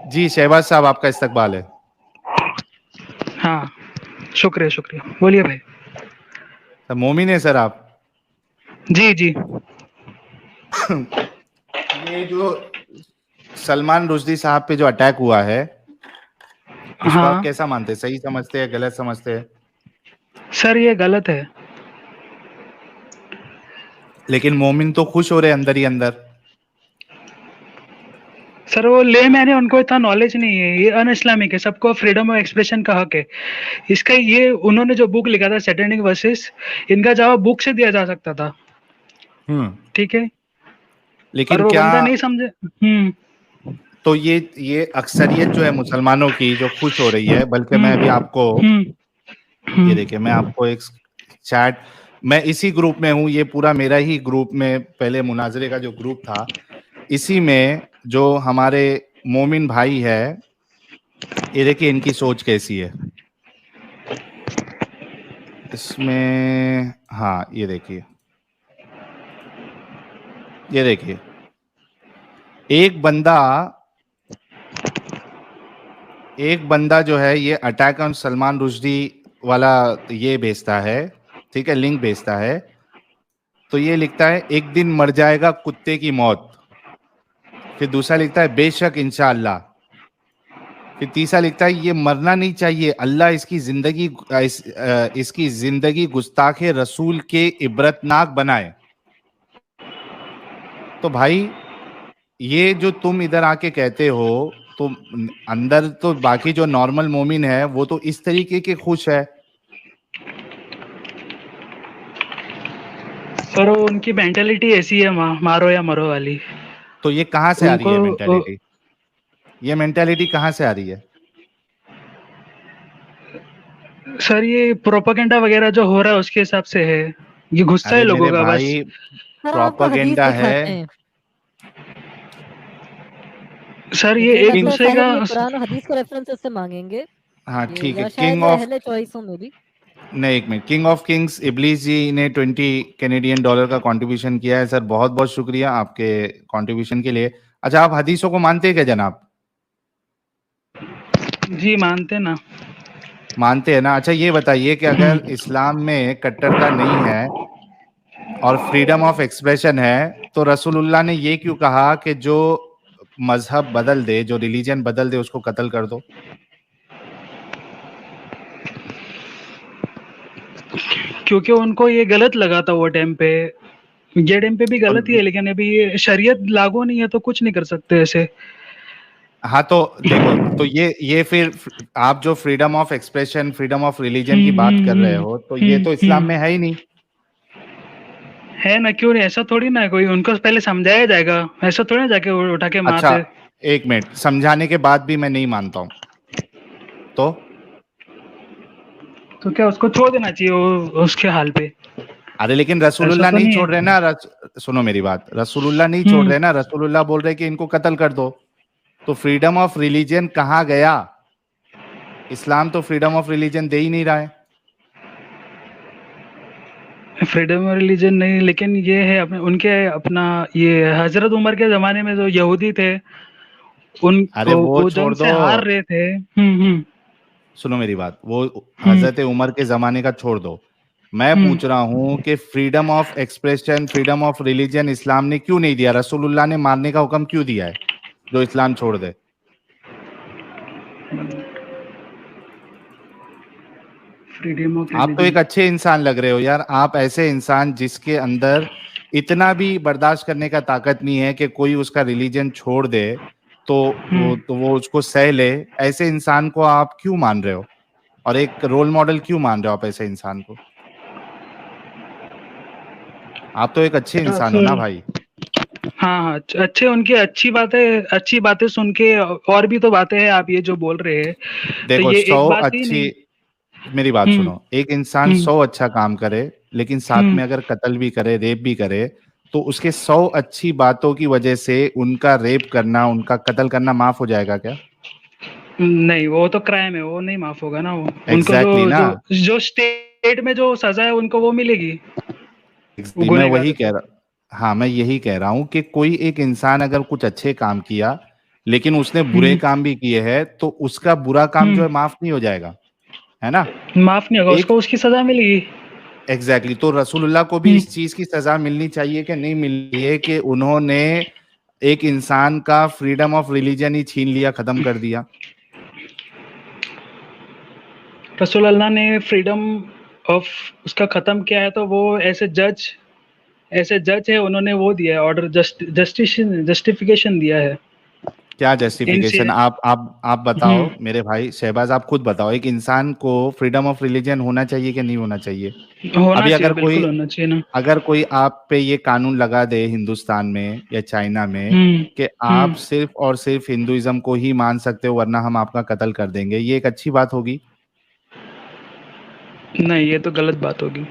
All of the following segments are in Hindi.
जी शहबाज साहब, आपका इस्तकबाल है। हाँ, शुक्रिया शुक्रिया, बोलिए भाई। सर मोमिन है सर आप? जी जी। ये जो सलमान रुश्दी साहब पे जो अटैक हुआ है, इसको आप हाँ कैसा मानते हैं? सही समझते हैं, गलत समझते हैं? सर, ये गलत है। लेकिन मोमिन तो खुश हो रहे अंदर ही अंदर। सर वो ले मैंने उनको इतना नॉलेज नहीं है, ये अन इस्लामिक है, सबको फ्रीडम ऑफ एक्सप्रेशन का हक है। इसका ये उन्होंने जो बुक लिखा था सैटेनिक वर्सेस, इनका जवाब बुक से दिया जा सकता था। ठीक है, और लेकिन वो क्या, बंदा नहीं समझे। तो ये अक्सरियत जो है मुसलमानों की जो खुश हो रही है, बल्कि मैं अभी हम्म आपको, हम्म ये हम्म देखिए मैं आपको एक चैट, मैं इसी ग्रुप में हूँ, ये पूरा मेरा ही ग्रुप में, पहले मुनाजरे का जो ग्रुप था, इसी में जो हमारे मोमिन भाई है, ये देखिए इनकी सोच कैसी है इसमें। हाँ ये देखिए एक बंदा एक बंदा जो है ये अटैक ऑन सलमान रुश्दी वाला ये भेजता है, ठीक है, लिंक भेजता है। तो ये लिखता है एक दिन मर जाएगा कुत्ते की मौत। फिर दूसरा लिखता है बेशक इंशाअल्लाह। फिर तीसरा लिखता है ये मरना नहीं चाहिए, अल्लाह इसकी जिंदगी गुस्ताखे रसूल के इबरतनाक बनाए। तो भाई, ये जो तुम इधर आके कहते हो, तो अंदर तो बाकी जो नॉर्मल मोमिन है वो तो इस तरीके के खुश है। सर वो उनकी मेंटेलिटी ऐसी है, मारो या मरो वाली। तो ये कहाँ से आ रही उनको है मेंटेलिटी? ये मेंटेलिटी कहाँ से आ रही है? सर ये प्रोपागेंडा वगैरह जो हो रहा है उसके हिसाब से है, ये गुस्सा है अरे लोगों मेरे का बस। भाई, सर आपको हदीस प्रोपेगेंडा है। दिखाते हैं। सर ये मुझे एक लगता है दूसरे शायद का। ये कुरान और हदीस के रेफरेंसेस से मांगेंगे, हाँ ये ठीक है, या किंग शायद ऑफ, अहले चॉइसों में भी। नहीं एक मिनट, किंग ऑफ किंग्स इबलीस जी ने 20 कैनेडियन डॉलर का कंट्रीब्यूशन किया है सर, बहुत बहुत शुक्रिया आपके कंट्रीब्यूशन के लिए। अच्छा, आप हदीसों को मानते हैं क्या जनाब? जी मानते ना। मानते हैं ना? अच्छा ये बताइए कि अगर इस्लाम में कट्टरता नहीं है और फ्रीडम ऑफ एक्सप्रेशन है, तो रसूलुल्लाह ने ये क्यों कहा कि जो मजहब बदल दे, जो रिलीजन बदल दे, उसको कत्ल कर दो? क्योंकि उनको ये गलत लगा था वो टाइम पे। ये टाइम पे भी तो गलत ही है, लेकिन अभी ये शरीयत लागू नहीं है तो कुछ नहीं कर सकते ऐसे। हाँ, तो देखो, तो ये फिर आप जो freedom of expression, freedom of religion की बात कर रहे हो, तो ये तो इस्लाम में है ही नहीं। है ना, क्यों नहीं? ऐसा थोड़ी ना है, कोई उनको पहले समझाया जाएगा, ऐसा थोड़ी ना जाके उठा के अच्छा, मारते। एक मिनट, समझाने के बाद भी मैं नहीं मानता हूं तो? तो क्या उसको छोड़ देना चाहिए उसके हाल पे? अरे लेकिन ऐसा रसूलुल्लाह तो नहीं नहीं छोड़ रहे है। ना, सुनो मेरी बात, रसूलुल्लाह नहीं छोड़ हम्म रहे ना, रसूलुल्लाह बोल रहे कि इनको कत्ल कर दो। तो फ्रीडम ऑफ रिलीजन कहाँ गया? इस्लाम तो फ्रीडम ऑफ रिलीजन दे ही नहीं रहा है। फ्रीडम ऑफ रिलीजन नहीं, लेकिन ये है अपने उनके अपना, ये हजरत उमर के जमाने में जो यहूदी थे, उन अरे वो वो छोड़ जंग दो, से हार रहे थे। सुनो मेरी बात, वो हम्म हजरत उमर के जमाने का छोड़ दो। मैं हम्म पूछ रहा हूं कि freedom of expression, freedom of religion इस्लाम ने क्यों नहीं दिया? रसूलुल्लाह ने मारने का हुक्म क्यों दिया है जो इस्लाम छोड़ दे? फ्रीडम ऑफ आप तो रिलीजन। एक अच्छे इंसान लग रहे हो यार, आप ऐसे इंसान जिसके अंदर इतना भी बर्दाश्त करने का ताकत नहीं है कि कोई उसका रिलीजन छोड़ दे, तो वो उसको सह ले। ऐसे इंसान को आप क्यों मान रहे हो, और एक रोल मॉडल क्यों मान रहे हो आप ऐसे इंसान को? आप तो एक अच्छे इंसान हो ना भाई। हाँ हाँ, अच्छे, उनकी अच्छी बातें सुन के और भी तो बातें हैं, आप ये जो बोल रहे हैं, तो देखो, ये सौ एक बात ही अच्छी, नहीं। मेरी बात हम्म सुनो, एक इंसान हम्म 100 अच्छा काम करे, लेकिन साथ हम्म में अगर कत्ल भी करे, रेप भी करे, तो उसके 100 अच्छी बातों की वजह से उनका रेप करना, उनका कत्ल करना माफ हो जाएगा क्या? नहीं, वो तो क्राइम है, वो नहीं माफ होगा ना। वो उनको जो एग्जैक्टली ना, जो जो स्टेट में जो सजा है उनको वो मिलेगी, वो मैं वही गुनहगारों कह को। रहा, हाँ मैं यही कह रहा हूं कि कोई एक इंसान अगर कुछ अच्छे काम किया, लेकिन उसने बुरे काम भी किए हैं, तो उसका बुरा काम जो है माफ नहीं हो जाएगा, है ना? माफ नहीं होगा, एक उसको उसकी सजा मिलेगी। एग्जैक्टली तो रसूलुल्लाह को भी इस चीज की सजा मिलनी चाहिए कि नहीं मिलनी है कि उन्होंने एक इंसान का फ्रीडम ऑफ रिलीजन ही छीन लिया, खत्म कर दिया। रसूल अल्लाह ने फ्रीडम ऑफ उसका खत्म किया है, तो वो ऐसे जज है, उन्होंने वो दिया है ऑर्डर, जस्टिफिकेशन दिया है। क्या जस्टिफिकेशन? आप बताओ मेरे भाई शहबाज, आप खुद बताओ, एक इंसान को फ्रीडम ऑफ रिलीजन होना चाहिए कि नहीं होना चाहिए? होना अभी चाहिए, बिल्कुल होना चाहिए ना। अगर कोई आप पे ये कानून लगा दे हिंदुस्तान में या चाइना में कि आप सिर्फ और सिर्फ हिंदुइज्म को ही मान सकते हो वरना हम आपका कत्ल कर देंगे, ये एक अच्छी बात होगी? नहीं, ये तो गलत बात होगी।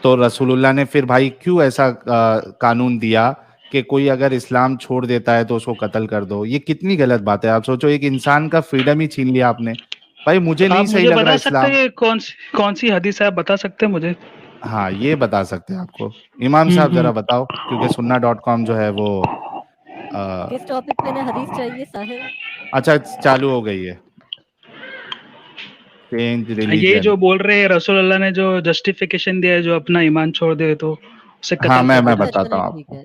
तो रसूलुल्लाह ने फिर भाई क्यों ऐसा कानून दिया कि कोई अगर इस्लाम छोड़ देता है तो उसको कत्ल कर दो? ये कितनी गलत बात है। आप सोचो, एक इंसान का फ्रीडम ही छीन लिया आपने। भाई मुझे नहीं आप सही मुझे लग रहा बता सकते इस्लाम। हैं कौन सी हदीस है, आप बता सकते हैं मुझे? हाँ, ये बता सकते हैं आपको। इमाम साहब जरा बताओ, क्योंकि सुन्ना.com जो है वो किस टॉपिक पे ने हदीस चाहिए साहिल? अच्छा चालू हो गई है। चेंज ये रिलीजन। जो बोल रहे हैं रसूल अल्लाह ने जो जस्टिफिकेशन दिया है, जो अपना ईमान छोड़ दे तो उसे हाँ, कत्ल मैं कर देना बताता नहीं, हूँ ठीक आपको। है।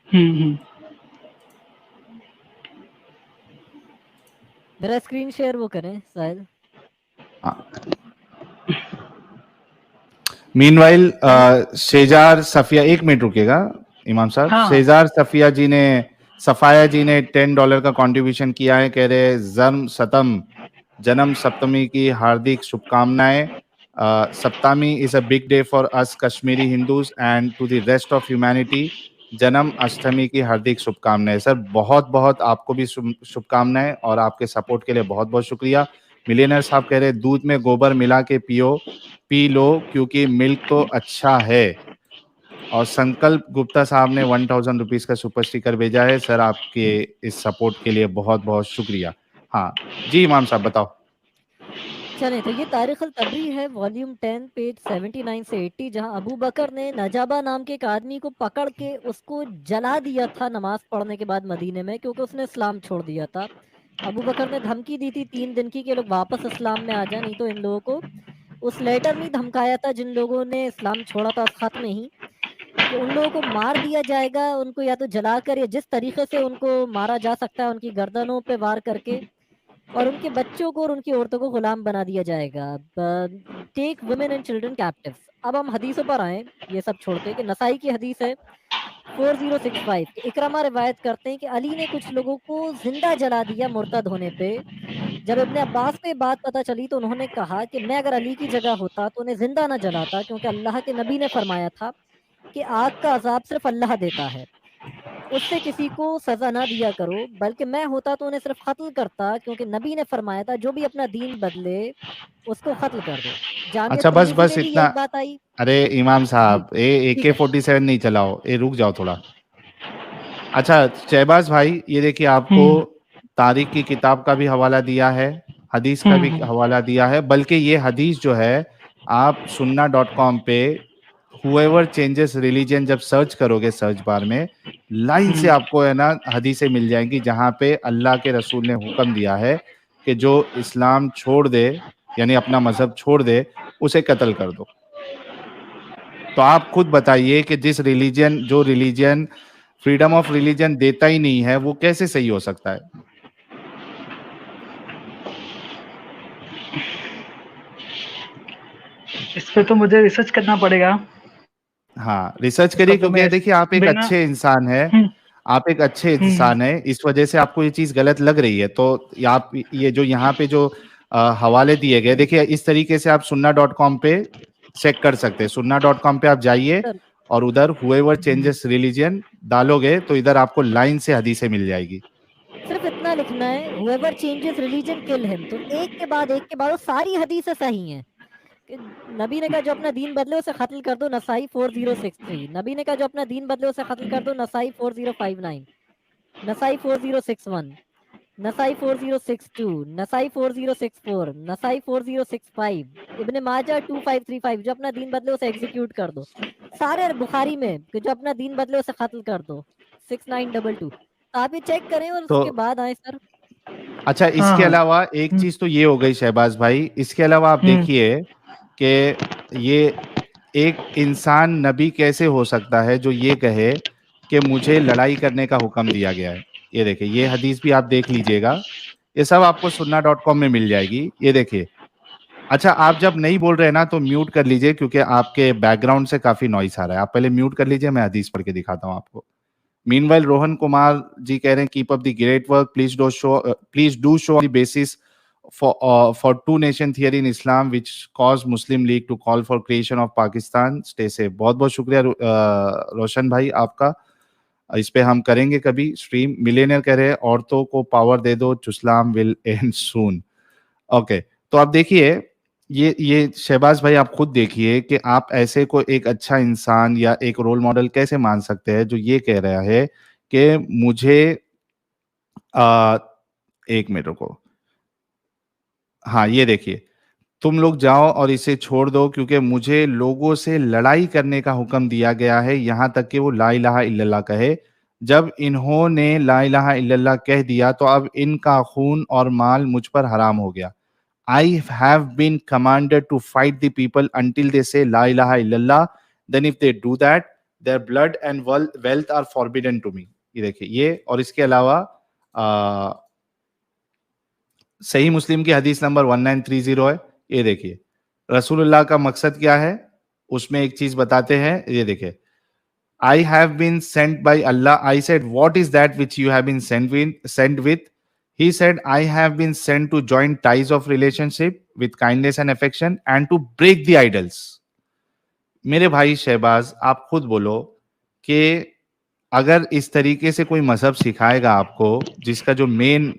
चाहिए। मेरा स्क्रीन शेयर वो करें साहिल। मीनवाइल शेजार सफिया, 1 मिनट रुकेगा इमाम साहब। हाँ। शेजार सफाया जी ने $10 का कंट्रीब्यूशन किया है। कह रहे जन्म सप्तमी की हार्दिक शुभकामनाएं। Saptami is a big day for us Kashmiri Hindus and to the rest of humanity. Janmashtami की हार्दिक शुभकामनाएं। सर बहुत बहुत आपको भी शुभकामनाएं और आपके सपोर्ट के लिए बहुत बहुत शुक्रिया। मिलियनर साहब कह रहे दूध में गोबर मिला के पी लो क्योंकि मिल्क तो अच्छा है। और संकल्प गुप्ता साहब ने 1000 रुपीज का सुपर स्टिकर भेजा है। सर आपके इस सपोर्ट के लिए बहुत बहुत शुक्रिया। हाँ जी इमाम साहब बताओ। चले तो ये तारीख अल तबरी है, वॉल्यूम 10 पेज 79 से 80, जहां अबू बकर ने नजाबा नाम के एक आदमी को पकड़ के उसको जला दिया था नमाज पढ़ने के बाद मदीने में, क्योंकि उसने इस्लाम छोड़ दिया था। अबू बकर ने धमकी दी थी 3 दिन की कि लोग वापस इस्लाम में आ जाए, नहीं तो इन लोगों को, उस लेटर में धमकाया था जिन लोगों ने इस्लाम छोड़ा था उस खत में ही, कि उन लोगों को मार दिया जाएगा, उनको या तो जलाकर या जिस तरीके से उनको मारा जा सकता है उनकी गर्दनों पे वार करके, और उनके बच्चों को और उनकी औरतों को गुलाम बना दिया जाएगा। Take women and children captives. अब हम हदीसों पर आए, ये सब छोड़ते कि नसाई की हदीस है 4065 कि इकरमा रिवायत करते हैं कि अली ने कुछ लोगों को जिंदा जला दिया मुर्तद होने पे। जब इब्ने अब्बास को ये बात पता चली तो उन्होंने कहा कि मैं अगर अली की जगह होता तो उन्हें जिंदा ना जलाता, क्योंकि अल्लाह के नबी ने फरमाया था कि आग का अजाब सिर्फ अल्लाह देता है, उससे किसी को सजा ना दिया करो, बल्कि मैं होता तो उन्हें सिर्फ कत्ल करता, क्योंकि नबी ने फरमाया था जो भी अपना दीन बदले उसको कत्ल कर दो। जामिया अच्छा बस तिर्मिजी बस में भी इतना। यही बात आई। अरे इमाम जी साहब ठीक है। AK-47 नहीं चलाओ, रुक जाओ थोड़ा। अच्छा शहबाज भाई, ये देखिए आपको तारीख की किताब का भी हवाला दिया है, हदीस का भी हवाला दिया है। बल्कि ये हदीस जो है आप सुन्ना.com पे हुएवर चेंजेस रिलीजन जब सर्च करोगे सर्च बार में, लाइन से आपको है ना हदीसें मिल जाएंगी जहां पे अल्लाह के रसूल ने हुक्म दिया है कि जो इस्लाम छोड़ दे यानी अपना मजहब छोड़ दे उसे कत्ल कर दो। तो आप खुद बताइए कि जो रिलीजन फ्रीडम ऑफ रिलीजन देता ही नहीं है वो कैसे सही हो सकता है? इस पे तो मुझे रिसर्च करना पड़ेगा। हाँ रिसर्च करिए, इसका तो क्योंकि मैं देखिए आप एक बिना अच्छे इंसान है, आप एक अच्छे इंसान है, इस वजह से आपको ये चीज गलत लग रही है। तो आप ये जो यहाँ पे जो हवाले दिए गए, देखिए इस तरीके से आप सुन्ना.com पे चेक कर सकते हैं। सुन्ना.com पे आप जाइए सर और उधर हुएवर चेंजेस रिलीजन डालोगे तो इधर आपको लाइन से हदीसें मिल जाएगी। सिर्फ इतना लिखना है whoever changes religion kill him, तो एक के बाद वो सारी हदीसें सही हैं कि नबी ने कहा जो अपना दीन बदले उसे कत्ल कर दो, नसाई 4063। नबी ने कहा जो अपना दीन बदले उसे कत्ल कर दो, नसाई 4059, नसाई 4061, नसाई 4062, नसाई 4064, नसाई 4065, इब्ने माजा 2535 जो अपना दीन बदले उसे एग्जीक्यूट कर दो। सारे बुखारी में कि जो अपना दीन बदले उसे कत्ल कर दो 6922। आप ये चेक करें और तो उसके बाद आए सर। अच्छा, हाँ इसके हाँ अलावा एक चीज तो ये हो गई शहबाज भाई, इसके अलावा आप देखिए कि ये एक इंसान नबी कैसे हो सकता है जो ये कहे कि मुझे लड़ाई करने का हुक्म दिया गया है। ये देखिए, ये हदीस भी आप देख लीजिएगा, ये सब आपको sunna.com में मिल जाएगी। ये देखिए। अच्छा, आप जब नहीं बोल रहे ना तो म्यूट कर लीजिए, क्योंकि आपके बैकग्राउंड से काफी नॉइस आ रहा है। आप पहले म्यूट कर लीजिए, मैं हदीस पढ़ के दिखाता हूँ आपको। मीनवाइल रोहन कुमार जी कह रहे हैं, keep up the great work, please do show the basis for two nation theory in Islam which caused Muslim League to call for creation of Pakistan. Stay safe. बहुत बहुत शुक्रिया रोशन भाई आपका। इस पे हम करेंगे कभी स्ट्रीम। मिलेनियर कह रहे हैं, औरतों को पावर दे दो, चुस्लाम विल एंड सून। ओके, तो आप देखिए, ये शहबाज भाई आप खुद देखिए कि आप ऐसे को एक अच्छा इंसान या एक रोल मॉडल कैसे मान सकते हैं जो ये कह रहा है कि मुझे आ, एक मिनट रुको। हाँ, ये देखिए, तुम लोग जाओ और इसे छोड़ दो क्योंकि मुझे लोगों से लड़ाई करने का हुक्म दिया गया है, यहां तक कि वो ला इलाहा इल्लल्लाह कहे। जब इन्होंने ला इलाहा इल्लल्लाह कह दिया तो अब इनका खून और माल मुझ पर हराम हो गया। I have been commanded to fight the people until they say La ilaha illallah. Then if they do that, their blood and wealth are forbidden to me. ये देखिए, ये और इसके अलावा सही मुस्लिम की हदीस नंबर 1930 है। ये देखिए, रसूलुल्लाह का मकसद क्या है, उसमें एक चीज बताते हैं। ये देखिए, I have been sent by Allah. I said, what is that which you have been sent with? He said, I have been sent to join ties of relationship with kindness and affection and to break the idols. मेरे भाई शहबाज, आप खुद बोलो कि अगर इस तरीके से कोई मजहब सिखाएगा आपको, जिसका जो मेन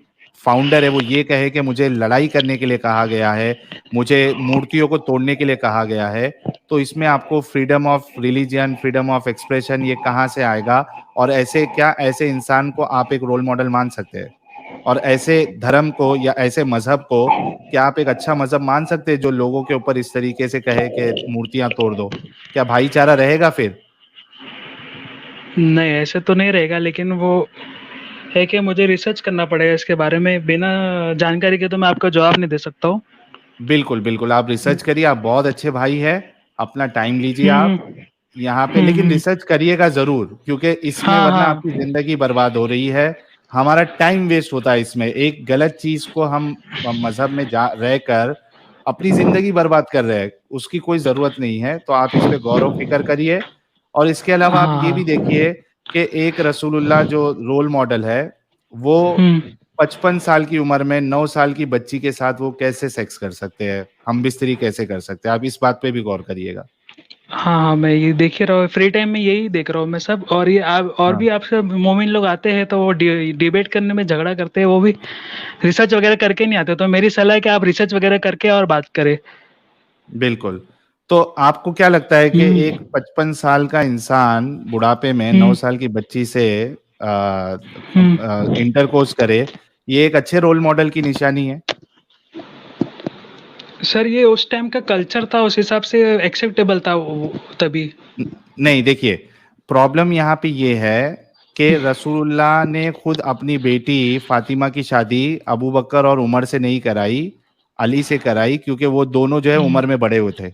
फाउंडर है वो ये कहे कि मुझे लड़ाई करने के लिए कहा गया है, मुझे मूर्तियों को तोड़ने के लिए कहा गया है, तो इसमें आपको freedom of religion, freedom of expression ये कहाँ से आएगा? और ऐसे क्या ऐसे इंसान को आप एक रोल मॉडल मान सकते हैं? और ऐसे धर्म को या ऐसे मजहब को क्या आप एक अच्छा मजहब मान सकते हैं जो लोगों के ऊपर इस तरीके से कहे कि मूर्तियां तोड़ दो? क्या भाईचारा रहेगा फिर? नहीं ऐसे तो नहीं रहेगा, लेकिन वो है कि मुझे रिसर्च करना पड़ेगा इसके बारे में। बिना जानकारी के तो मैं आपको जवाब नहीं दे सकता हूँ। बिल्कुल बिल्कुल, आप रिसर्च करिए, आप बहुत अच्छे भाई हैं, अपना टाइम लीजिए हम्म आप यहाँ पे, लेकिन रिसर्च करिएगा जरूर, क्योंकि इसमें हाँ वरना हाँ आपकी जिंदगी बर्बाद हो रही है, हमारा टाइम वेस्ट होता है इसमें। एक गलत चीज को हम मजहब में जा रहकर अपनी जिंदगी बर्बाद कर रहे हैं, उसकी कोई जरूरत नहीं है। तो आप इस पे गौर फिक्र करिए। और इसके अलावा आप हाँ ये भी हाँ देखिए कि एक रसूलुल्लाह जो रोल मॉडल है, वो 55 साल की उम्र में 9 साल की बच्ची के साथ वो कैसे सेक्स कर सकते हैं, हम बिस्तरी कैसे कर सकते हैं? आप इस बात पे भी गौर करिएगा। हाँ हाँ, मैं ये देख ही रहा हूँ, फ्री टाइम में यही देख रहा हूँ मैं सब। और ये आप और हाँ, भी आपसे मोमिन लोग आते हैं तो वो डिबेट करने में झगड़ा करते हैं, वो भी रिसर्च वगैरह करके नहीं आते। तो मेरी सलाह है कि आप रिसर्च वगैरह करके और बात करें। बिल्कुल। तो आपको क्या लगता है कि हम्म एक 55 साल का इंसान बुढ़ापे में हम्म 9 साल की बच्ची से हम्म इंटरकोर्स करे, ये एक अच्छे रोल मॉडल की निशानी है? सर ये उस टाइम का कल्चर था, उस हिसाब से एक्सेप्टेबल था तभी। नहीं, देखिए, प्रॉब्लम यहाँ पे ये है कि रसूलुल्लाह ने खुद अपनी बेटी फातिमा की शादी अबू बकर और उमर से नहीं कराई, अली से कराई, क्योंकि वो दोनों जो है हम्म उम्र में बड़े हुए थे,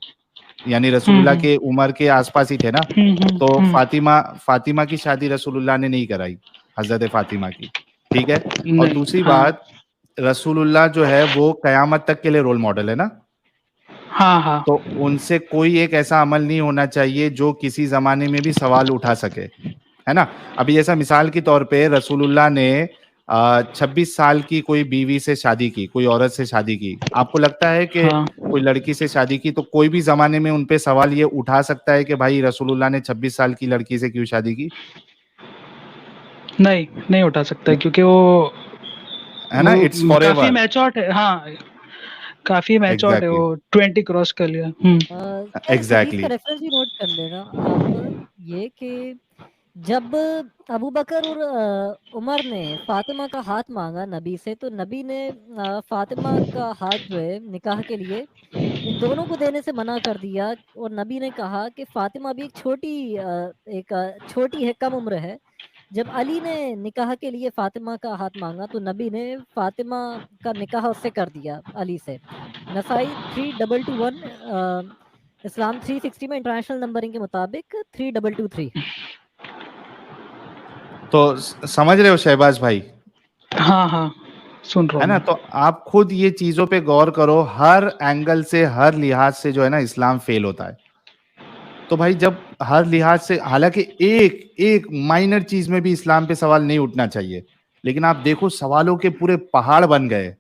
यानी रसूलुल्लाह हम्म के उम्र के आसपास ही थे ना। तो हम्म। फातिमा फातिमा की शादी रसूलुल्लाह ने नहीं कराई, हजरत फातिमा की। ठीक है। और नहीं दूसरी हाँ बात, रसूलुल्लाह जो है वो कयामत तक के लिए रोल मॉडल है ना। हाँ हाँ तो उनसे कोई एक ऐसा अमल नहीं होना चाहिए जो किसी जमाने में भी सवाल उठा सके, है ना। अभी जैसा मिसाल के तौर पे रसूलुल्लाह ने 26 साल की कोई बीवी से शादी की, कोई औरत से शादी की, आपको लगता है कि हाँ। कोई लड़की से शादी की तो कोई भी जमाने में उनपे सवाल ये उठा सकता है कि भाई रसूलुल्लाह ने 26 साल की लड़की से क्यों शादी की? नहीं नहीं उठा सकता, क्योंकि वो है ना, इट्स फॉर काफी एवर। मैच्योर्ड है। हाँ काफी मैच्योर्ड है, एग्जैक्टली, वो 20 क्रॉस कर लिया। सर इस हदीस का एग्जैक्टली। रेफरेंस भी नोट कर लेना आप, ये कि जब अबू बकर और उमर ने फातिमा का हाथ मांगा नबी से, तो नबी ने फातिमा का हाथ जो है निकाह के लिए इन दोनों को देने से मना कर दिया। और नबी ने कहा कि फातिमा भी एक छोटी एक छोटी है, कम उम्र है, जब अली ने निकाह के लिए फातिमा का हाथ मांगा तो नबी ने फातिमा का निकाह उससे कर दिया, अली से। नसाई 3221, इस्लाम 360 में इंटरनेशनल नंबरिंग के मुताबिक 3223। तो समझ रहे हो शहबाज भाई, हाँ हाँ सुन रहा है हूँ ना? मैं। तो आप खुद ये चीजों पे गौर करो, हर एंगल से, हर लिहाज से जो है ना इस्लाम फेल होता है। तो भाई जब हर लिहाज से, हालांकि एक एक माइनर चीज में भी इस्लाम पे सवाल नहीं उठना चाहिए, लेकिन आप देखो सवालों के पूरे पहाड़ बन गए,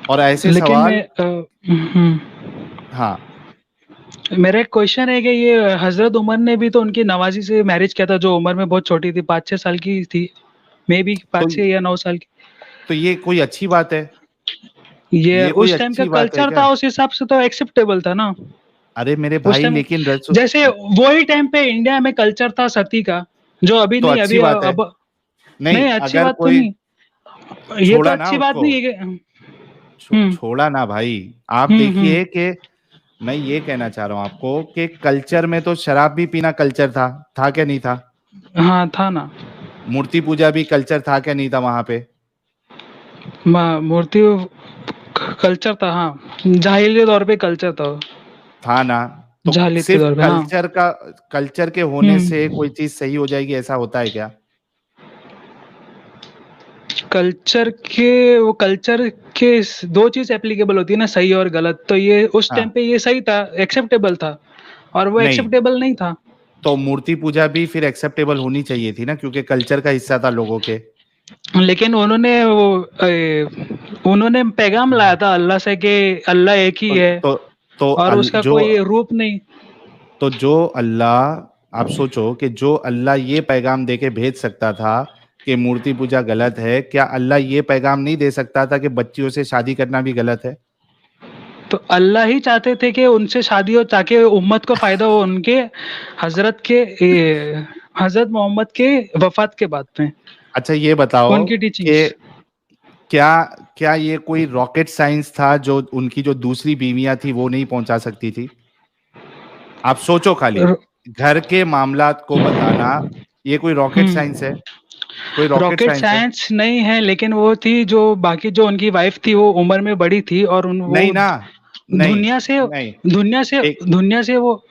और ऐसे लेकिन सवाल। मैं हाँ, मेरा एक क्वेश्चन है कि ये हजरत उमर ने भी तो उनकी नवाजी से मैरिज किया था, जो उम्र में बहुत छोटी थी, 5-6 साल की थी, मे बी तो 5 या 9 साल की। तो ये कोई अच्छी बात है? ये ये कोई उस टाइम का अच्छी बात है कल्चर क्या? था, उस हिसाब से तो एक्सेप्टेबल था ना अरे मेरे उस भाई, टाइम। लेकिन जैसे वही टाइम पे इंडिया में कल्चर था सती का, जो अभी तो नहीं, अच्छी अभी बात है। अब नहीं, नहीं, अच्छी अगर बात तो कोई नहीं, ये तो छोड़ा ना अच्छी बात उसको, नहीं है कि हम्म छोड़ा ना भाई। आप हम्म। देखिए कि मैं ये कहना चाह रहा हूं आपको कि कल्चर में तो शराब भी पीना कल्चर था क्या नहीं था? हाँ था ना। मूर्ति पूजा भी कल्चर था क्या नहीं था वहां पे? मूर्ति कल्चर था, हाँ, जाहिली तौर पे कल्चर था, था ना? तो जाहिलियत के सिर्फ तौर पे, हाँ। कल्चर के होने से हम्म। कोई चीज सही हो जाएगी, ऐसा होता है क्या? कल्चर के वो कल्चर के दो चीज एप्लीकेबल होती है ना, सही और गलत, तो ये उस टाइम हाँ, पे ये सही था, एक्सेप्टेबल था, और वो नहीं, एक्सेप्टेबल नहीं था। तो मूर्ति पूजा भी फिर एक्सेप्टेबल होनी चाहिए थी ना, क्योंकि कल्चर का हिस्सा था लोगों के। लेकिन उन्होंने पैगाम लाया था अल्लाह से कि अल्लाह एक ही तो है, तो तो और उसका जो कोई रूप नहीं। तो जो अल्लाह, आप सोचो कि जो अल्लाह ये पैगाम दे के भेज सकता था कि मूर्ति पूजा गलत है, क्या अल्लाह ये पैगाम नहीं दे सकता था कि बच्चियों से शादी करना भी गलत है? तो अल्लाह ही चाहते थे कि उनसे शादी हो, ताकि उम्मत को फायदा हो उनके हजरत के हजरत मोहम्मद के वफात के बाद में, अच्छा ये बताओ उनकी कि टीचिंग्स। क्या क्या ये कोई रॉकेट साइंस था जो उनकी जो दूसरी बीवियां थी वो नहीं पहुंचा सकती थी? आप सोचो खाली, घर के मामलात को बताना, ये कोई रॉकेट साइंस है? कोई रॉकेट रॉकेट साइंस है? साइंस नहीं है, लेकिन वो थी जो बाकी जो उनकी वाइफ थी वो उम्र में बड़ी थी, और वो नहीं ना, नहीं, दुनिया से नहीं, दुनिया से एक दुनिया से वो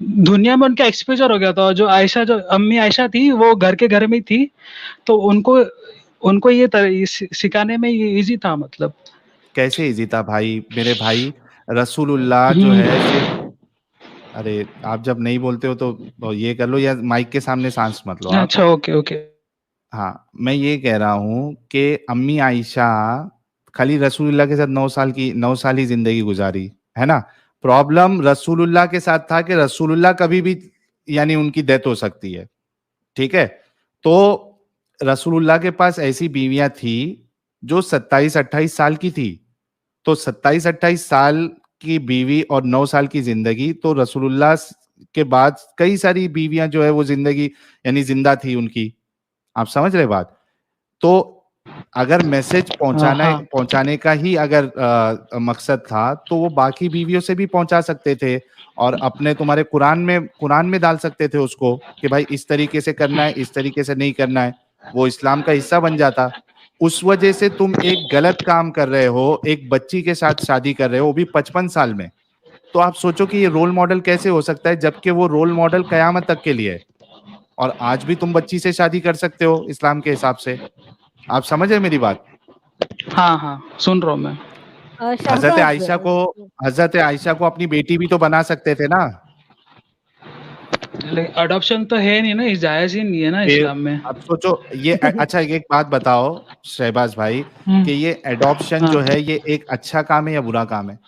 दुनिया में उनका एक्सपोजर हो गया था। और जो आयशा, जो अम्मी आयशा थी, वो घर के घर में ही थी, तो उनको उनको ये सिखाने में ये इजी था, मतलब। कैसे इजी था भाई, मेरे भाई? रसूलुल्लाह जो है सिर्फ, हम्म। अरे आप जब नहीं बोलते हो तो ये कर लो, या माइक के सामने सांस मत लो आप। अच्छा, ओके ओके। हाँ, मैं ये कह रहा हूँ कि अम्मी आयशा खाली रसूलुल्लाह के साथ 9 साल ही जिंदगी गुजारी, है ना? प्रॉब्लम रसूलुल्लाह के साथ था कि रसूलुल्लाह कभी भी, यानी उनकी डेथ हो सकती है, ठीक है? तो रसूलुल्लाह के पास ऐसी बीवियां थी जो 27-28 साल की थी। तो 27-28 साल की बीवी और 9 साल की जिंदगी, तो रसूलुल्लाह के बाद कई सारी बीवियां जो है वो जिंदगी, यानी जिंदा थी उनकी। आप समझ रहे बात? तो अगर मैसेज हाँ हाँ। पहुंचाने का ही अगर मकसद था, तो वो बाकी बीवियों से भी पहुंचा सकते थे, और अपने तुम्हारे कुरान में डाल सकते थे उसको कि भाई इस तरीके से करना है, इस तरीके से नहीं करना है। वो इस्लाम का हिस्सा बन जाता। उस वजह से तुम एक गलत काम कर रहे हो, एक बच्ची के साथ शादी कर रहे हो, वो भी 55 साल में। तो आप सोचो कि ये रोल मॉडल कैसे हो सकता है, जबकि वो रोल मॉडल कयामत तक के लिए है। और आज भी तुम बच्ची से शादी कर सकते हो इस्लाम के हिसाब से। आप समझ रहे मेरी बात? हाँ हाँ सुन रहा हूँ मैं। हजरत शहबाज, आयशा को हजरत आयशा को अपनी बेटी भी तो बना सकते थे ना? लेकिन अडॉप्शन तो है नहीं ना, जायज ही नहीं है ना फिर इस्लाम में। आप सोचो ये अच्छा एक बात बताओ शहबाज भाई, कि हम्म। ये एडॉप्शन हाँ, जो है ये एक अच्छा काम है या बुरा काम है?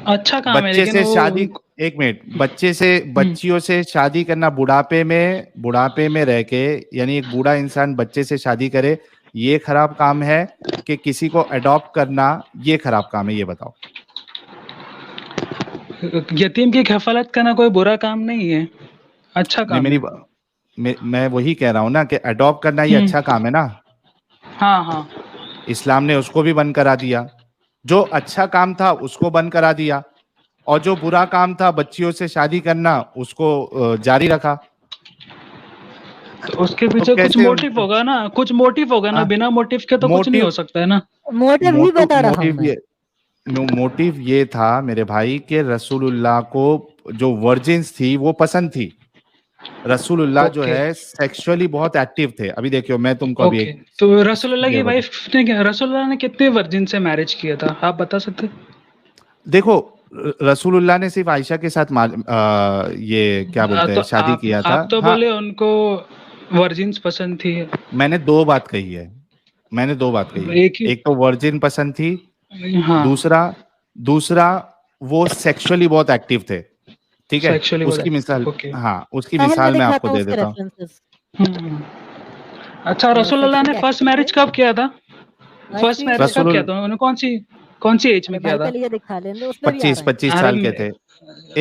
अच्छा काम है, बच्चे लेकिन से वो शादी, एक मिनट, हम्म, बच्चियों से शादी करना बुढ़ापे में रह के, यानी एक बूढ़ा इंसान बच्चे से शादी करे, ये खराब काम है कि किसी को अडॉप्ट करना ये खराब काम है? ये बताओ। यतीम की कफालत करना कोई बुरा काम नहीं है, अच्छा नहीं, काम है। मैं वही कह रहा हूँ ना कि अडॉप्ट करना ये अच्छा काम है ना? हाँ हाँ। इस्लाम ने उसको भी बंद करा दिया। जो अच्छा काम था उसको बंद करा दिया, और जो बुरा काम था बच्चियों से शादी करना उसको जारी रखा। तो उसके पीछे कुछ कैसे मोटिव होगा ना, कुछ मोटिव होगा ना, हाँ, बिना मोटिव के तो कुछ नहीं मोटिव हो सकता है ना। मोटिव ही बता रहा हूँ मोटिव मैं। ये मोटिव ये था मेरे भाई कि रसूलुल्लाह को जो वर्जिन्स थी वो पसंद थी। रसूलुल्लाह जो ओके है सेक्सुअली बहुत एक्टिव थे। अभी देखियो मैं तुमको अभी ओके। एक तो रसूलुल्लाह की ये बता, वाइफ ने रसूलुल्लाह ने कितने वर्जिन से मैरिज किया था, आप बता सकते हैं? देखो रसूलुल्लाह ने सिर्फ आयशा के साथ ये क्या बोलते तो हैं शादी किया था। आप तो हाँ, बोले उनको वर्जिन्स पसंद थी। मैंने दो बात कही है, मैंने दो बात कही है। एक ही। एक तो वर्जिन पसंद थी, हाँ, दूसरा दूसरा वो सेक्सुअली बहुत एक्टिव थे। ठीक है, सेक्सुअली उसकी मिसाल, ओके। हाँ उसकी पहले मैं मिसाल मैं आपको दिखाता हूँ दे उसके देता हूँ। रेफरेंसेस। हम्म। अच्छा, रसूलुल्लाह ने सेक्सुअली फर्स्ट एक्टिव थे। मैरिज कब किया था? फर्स्ट आइसक्रीम मैरिज से। कब किया रसूल था उन्होंने? कौन सी एज अरे में किया भाई था? पहले ये दिखा लेने दो, उसमें भी आ पच्चीस रहा है। 25 अरे साल के थे।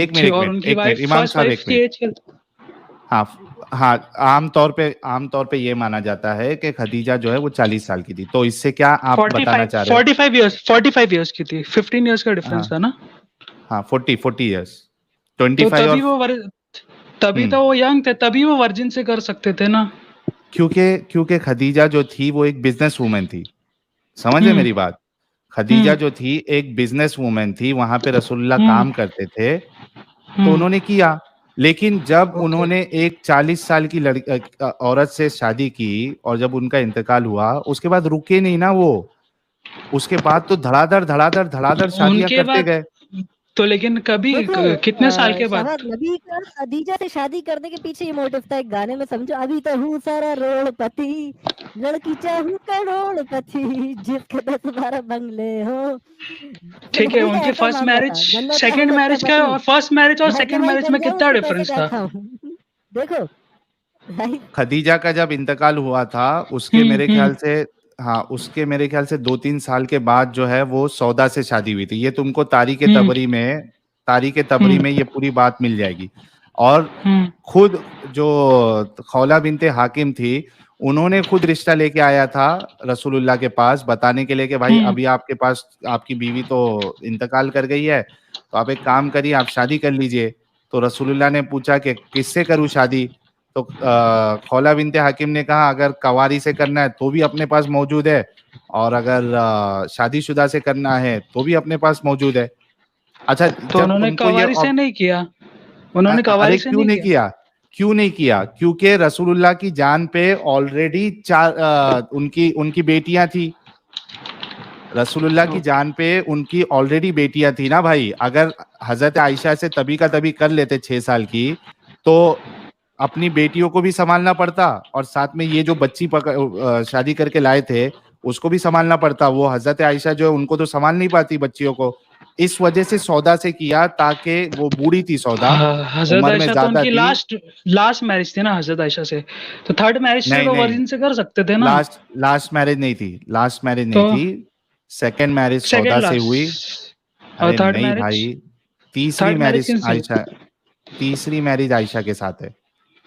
एक मिनट अच्छी, एक और मिनट उनकी एक मिनट वाइफ, इमाम फर्स्ट साहब वाइफ एक की मिनट। एज क्या? हाँ हाँ, आमतौर पे ये माना जाता है कि खदीजा जो है वो 40 साल की थी। तो इससे क्या आप बताना 45 चाह रहे हो? 45 इयर्स, 45 इयर्स की थी, 15 इयर्स का डिफरेंस हाँ था ना। हाँ, 40 इयर्स, तो 25 और तभी तो वो यंग थे, तभी वो वर्जिन से कर सकते थे ना। क्योंकि क्योंकि खदीजा जो थी वो एक बिजनेस वूमेन थी। समझे हम्म मेरी बात? खदीजा हम्म जो थी एक बिजनेस वूमेन थी, वहां पे रसूलुल्लाह हम्म काम करते थे, तो हम्म। उन्होंने किया। लेकिन जब ओके। उन्होंने एक 40 साल की औरत से शादी की और जब उनका इंतकाल हुआ, उसके बाद रुके नहीं ना वो। उसके बाद तो धड़ाधड़ धड़ाधड़ धड़ाधड़ शादियां उनके करते बाद गए। तो, लेकिन कभी देखो कितने साल के बाद? शहद नबी का खदीजा से शादी करने के पीछे ये मोटिव था एक गाने में, समझो। अभी तो हूँ सारा रोड़पति, लड़की चाहूँ करोड़पति, जिसके 10-12 बंगले हो। ठीक है, नबी का उनकी ऐसा फर्स्ट मामला मैरिज, था, जन्नत का हूँ सेकंड मैरिज का, लखपति, और फर्स्ट मैरिज और मैं सेकंड कमाई मैरिज कर में जाऊं कितना तो पैसे डिफरेंस था? क्या खाऊं। देखो भाई। खदीजा का जब इंतकाल हुआ था उसके मेरे हम्म। ख्याल से, हाँ उसके मेरे ख्याल से 2-3 साल के बाद जो है वो सौदा से शादी हुई थी। ये तुमको हम्म तारीख तबरी हम्म में ये पूरी बात मिल जाएगी। और हम्म खुद जो खौला बिनते हाकिम थी, उन्होंने खुद रिश्ता लेके आया था रसूलुल्लाह के पास बताने के लिए कि भाई हम्म अभी आपके पास आपकी बीवी तो इंतकाल कर गई है, तो आप एक काम करिए, आप शादी कर लीजिए। तो रसूलुल्लाह ने पूछा कि किससे करूं शादी? तो खौला बिनते हाकिम ने कहा अगर कवारी से करना है तो भी अपने पास मौजूद है, और अगर शादीशुदा से करना है तो भी अपने पास मौजूद है। अच्छा, तो जब उन्होंने तुमको ये कवारी से नहीं किया, उन्होंने अरे कवारी से क्यों नहीं नहीं किया। किया? क्यों नहीं किया? क्योंकि रसूलुल्लाह की जान पे ऑलरेडी उनकी उनकी बेटियां थी। रसूलुल्लाह की ओके। जान पे उनकी ऑलरेडी बेटियां थी ना भाई। अगर हजरत आयशा से तभी का तभी कर लेते 6 साल की, तो अपनी बेटियों को भी संभालना पड़ता और साथ में ये जो शादी करके लाए थे उसको भी संभालना पड़ता। वो हजरत आयशा जो है उनको तो संभाल नहीं पाती बच्चियों को। इस वजह से सौदा से किया, ताकि वो बूढ़ी थी सौदा, हजरत उम्र में आयशा तो ज्यादा उनकी थी। लास्ट लास्ट मैरिज थी ना हजरत आयशा से, तो थर्ड मैरिज से नहीं तो नहीं, वर्जिन से कर सकते थे ना। लास्ट लास्ट मैरिज नहीं थी, लास्ट मैरिज तो नहीं थी। सेकंड मैरिज सेकंड सौदा से हुई। लास्ट, और अरे थर्ड नहीं मैरिज? भाई, तीसरी थर्ड मैरिज मैरिज किनसे हुई? आयशा, तीसरी मैरिज आयशा के साथ है।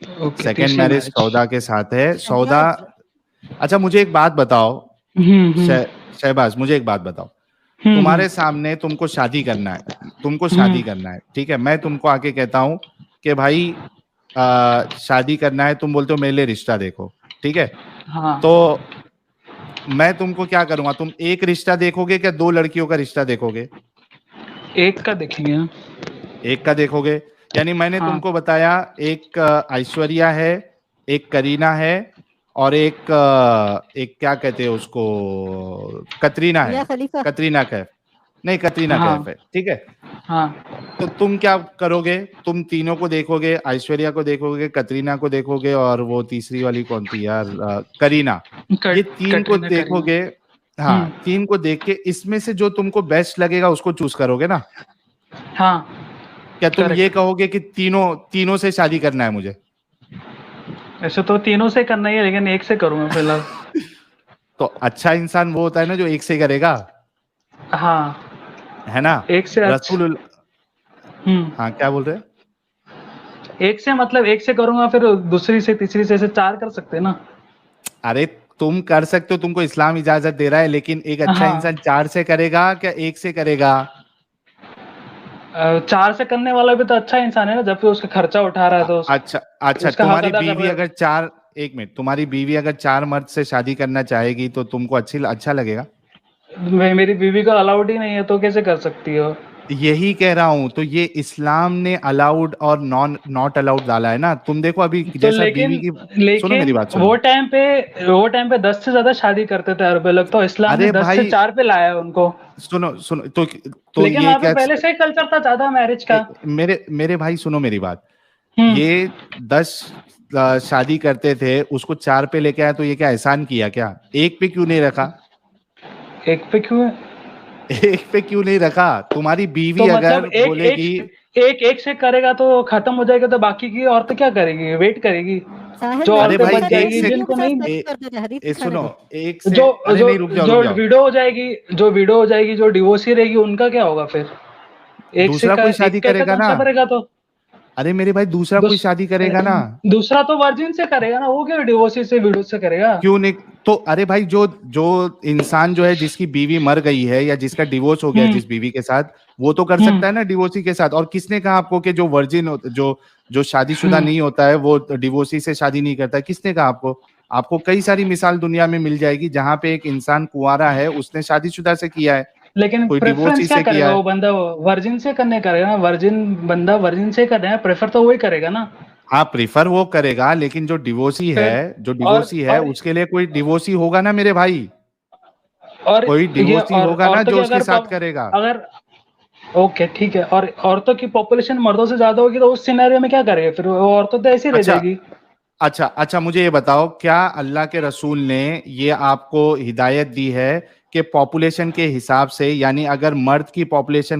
ओके, सेकंड तीसरी मैरिज मैरिज। सौदा के साथ है। सौदा, शहजाद। अच्छा मुझे एक बात बताओ, हम्म। शहबाज मुझे एक बात बताओ। हम्म तुम्हारे सामने तुमको शादी करना है, तुमको हम्म शादी करना है, ठीक है? मैं तुमको आके कहता हूँ कि भाई शादी करना है, तुम बोलते हो मेरे लिए रिश्ता देखो, ठीक है? हाँ। तो मैं तुमको क्या करूंगा? तुम एक रिश्ता देखोगे क्या 2 लड़कियों का रिश्ता देखोगे? एक का देखेंगे ना। एक का देखोगे। यानी मैंने हाँ। तुमको बताया, एक ऐश्वर्या है, एक करीना है, और एक क्या कहते हैं उसको, कतरीना है। मियां खलीफा। कतरीना कैफ, नहीं कतरीना हाँ। कैफ है, ठीक है? हाँ। तो तुम क्या करोगे? तुम तीनों को देखोगे, ऐश्वर्या को देखोगे, कतरीना को देखोगे, और वो तीसरी वाली कौन थी यार, करीना। ये तीन को कटरीना करीना। देखोगे। हाँ, हम्म। तीन को देख के इसमें से जो तुमको बेस्ट लगेगा उसको चूज करोगे ना? हाँ। क्या तुम ये करेक्ट। कहोगे कि तीनों तीनों से शादी करना है मुझे? ऐसे तो तीनों से करना ही है, लेकिन एक से करूंगा फिलहाल। तो अच्छा इंसान वो होता है ना जो एक से करेगा, हाँ, है ना? एक से अच्छा। रसूल, हाँ क्या बोल रहे हैं? एक से मतलब एक से करूंगा, फिर दूसरी से तीसरी से ऐसे 4 कर सकते हैं ना। अरे तुम कर सकते हो, तुमको इस्लाम इजाजत दे रहा है, लेकिन एक अच्छा हाँ, इंसान 4 से करेगा क्या एक से करेगा? 4 से करने वाला भी तो अच्छा इंसान है ना, जब भी उसका खर्चा उठा रहा है तो अच्छा अच्छा, उसका हक तुम्हारी अदा कर बीवी रहा अगर है। एक मिनट, तुम्हारी बीवी अगर 4 मर्द से शादी करना चाहेगी तो तुमको अच्छा लगेगा? मेरी बीवी का अलाउड ही नहीं है तो कैसे कर सकती हो? यही कह रहा हूं, तो ये इस्लाम ने अलाउड और नॉट अलाउड डाला है ना। तुम देखो अभी तो जैसा बीवी की, सुनो मेरी बात सुनो। वो टाइम पे 10 से ज्यादा शादी करते थे अरब लोग, तो इस्लाम ने अरे 10 से भाई 4 पे लाया उनको। सुनो सुनो, तो लेकिन ये वहां पे क्या, पहले से ही कल्चर था ज्यादा मैरिज का। मेरे मेरे भाई सुनो मेरी बात। हम्म। ये 10 शादी करते थे, उसको 4 पे लेके आया, तो ये क्या एहसान किया क्या? एक पे क्यों नहीं रखा? एक पे क्यों? एक पे क्यों नहीं रखा? तुम्हारी बीवी तो अगर मतलब बोलेगी, एक से करेगा तो खत्म हो जाएगा, तो बाकी की औरतें क्या करेगी? वेट करेगी। साहिल जो मैं अरे औरतें भाई बच अक्सर एक जाएगी से, लड़कियों जिनको के साथ नहीं, सेक्स करते थे, हदीस दिखाने सुनो, दो। एक से, जो अरे जो नहीं, रुक जाओ जो रुक जाओ। विडो हो जाएगी, जो डिवोर्सी रहेगी, उनका क्या होगा फिर? दूसरा कोई शादी एक का करेगा ना। तमाशा करेगा तो अरे मेरे भाई, दूसरा कोई शादी करेगा ना। दूसरा तो वर्जिन से करेगा ना, वो क्यों डिवोर्सी से विडो से करेगा? क्यों नहीं? तो अरे भाई, जो जो इंसान जो है, जिसकी बीवी मर गई है या जिसका डिवोर्स हो गया हम्म। जिस बीवी के साथ, वो तो कर सकता है ना डिवोर्सी के साथ। और किसने कहा आपको कि जो वर्जिन जो जो शादीशुदा नहीं होता है वो डिवोर्सी से शादी नहीं करता है? किसने कहा आपको? आपको कई सारी मिसाल दुनिया में मिल जाएगी जहां पे एक इंसान कुंवारा है, उसने शादीशुदा से किया है, लेकिन कोई प्रेफरेंस डिवोर्सी क्या से किया करेगा है। वो बंदा? वर्जिन से करने करेगा ना, वर्जिन से करना है, प्रेफर तो वही करेगा ना। हाँ, प्रिफर वो करेगा, लेकिन फिर जो डिवोर्सी है और उसके लिए कोई डिवोर्सी होगा ना मेरे भाई। और कोई ये डिवोर्सी होगा ना औरतों जो की उसके साथ करेगा। अगर ओके ठीक है, और औरतों की पॉपुलेशन मर्दों से ज्यादा होगी तो उस सिनेरियो में क्या करेगा फिर? वो औरतों तो ऐसी रह अच्छा जाएगी। अच्छा अच्छा, मुझे ये बताओ, क्या अल्लाह के रसूल ने ये आपको हिदायत दी है कि पॉपुलेशन के हिसाब से, यानी अगर मर्द की पॉपुलेशन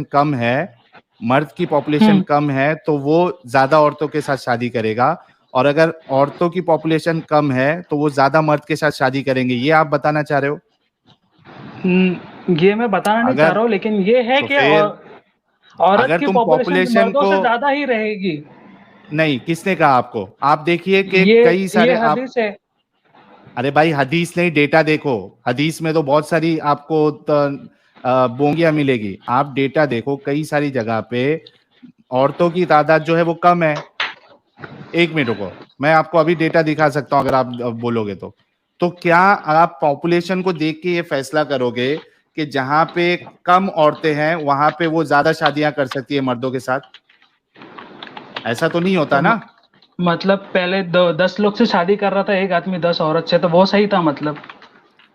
हम्म। कम है तो वो ज्यादा औरतों के साथ शादी करेगा, और अगर औरतों की पॉपुलेशन कम है तो वो ज्यादा मर्द के साथ शादी करेंगे, ये आप बताना चाह रहे हो? ये मैं बताना नहीं चाह अगर रहा हूँ, लेकिन ये है तो कि फिर औरत अगर की तुम पॉपुलेशन पॉपुलेशन मर्दों को, से ज्यादा ही रहेगी। नहीं, किसने कहा आपको? आप देखिए कि ये कई ये सारे आप, हदीस है। अरे भाई हदीस नहीं, डेटा देखो। हदीस में तो बहुत सारी आपको बोंगियां मिलेगी। आप डेटा देखो, कई सारी जगह पे औरतों की तादाद जो है वो कम है। एक मिनट रुको, मैं आपको अभी डेटा दिखा सकता हूं अगर आप बोलोगे तो क्या आप पॉपुलेशन को देख के ये फैसला करोगे कि जहां पे कम औरतें हैं वहां पे वो ज्यादा शादियां कर सकती है मर्दों के साथ? ऐसा तो नहीं तो होता ना। मतलब पहले 10 लोग से शादी कर रहा था एक आदमी 10 औरत से, तो वो सही था मतलब?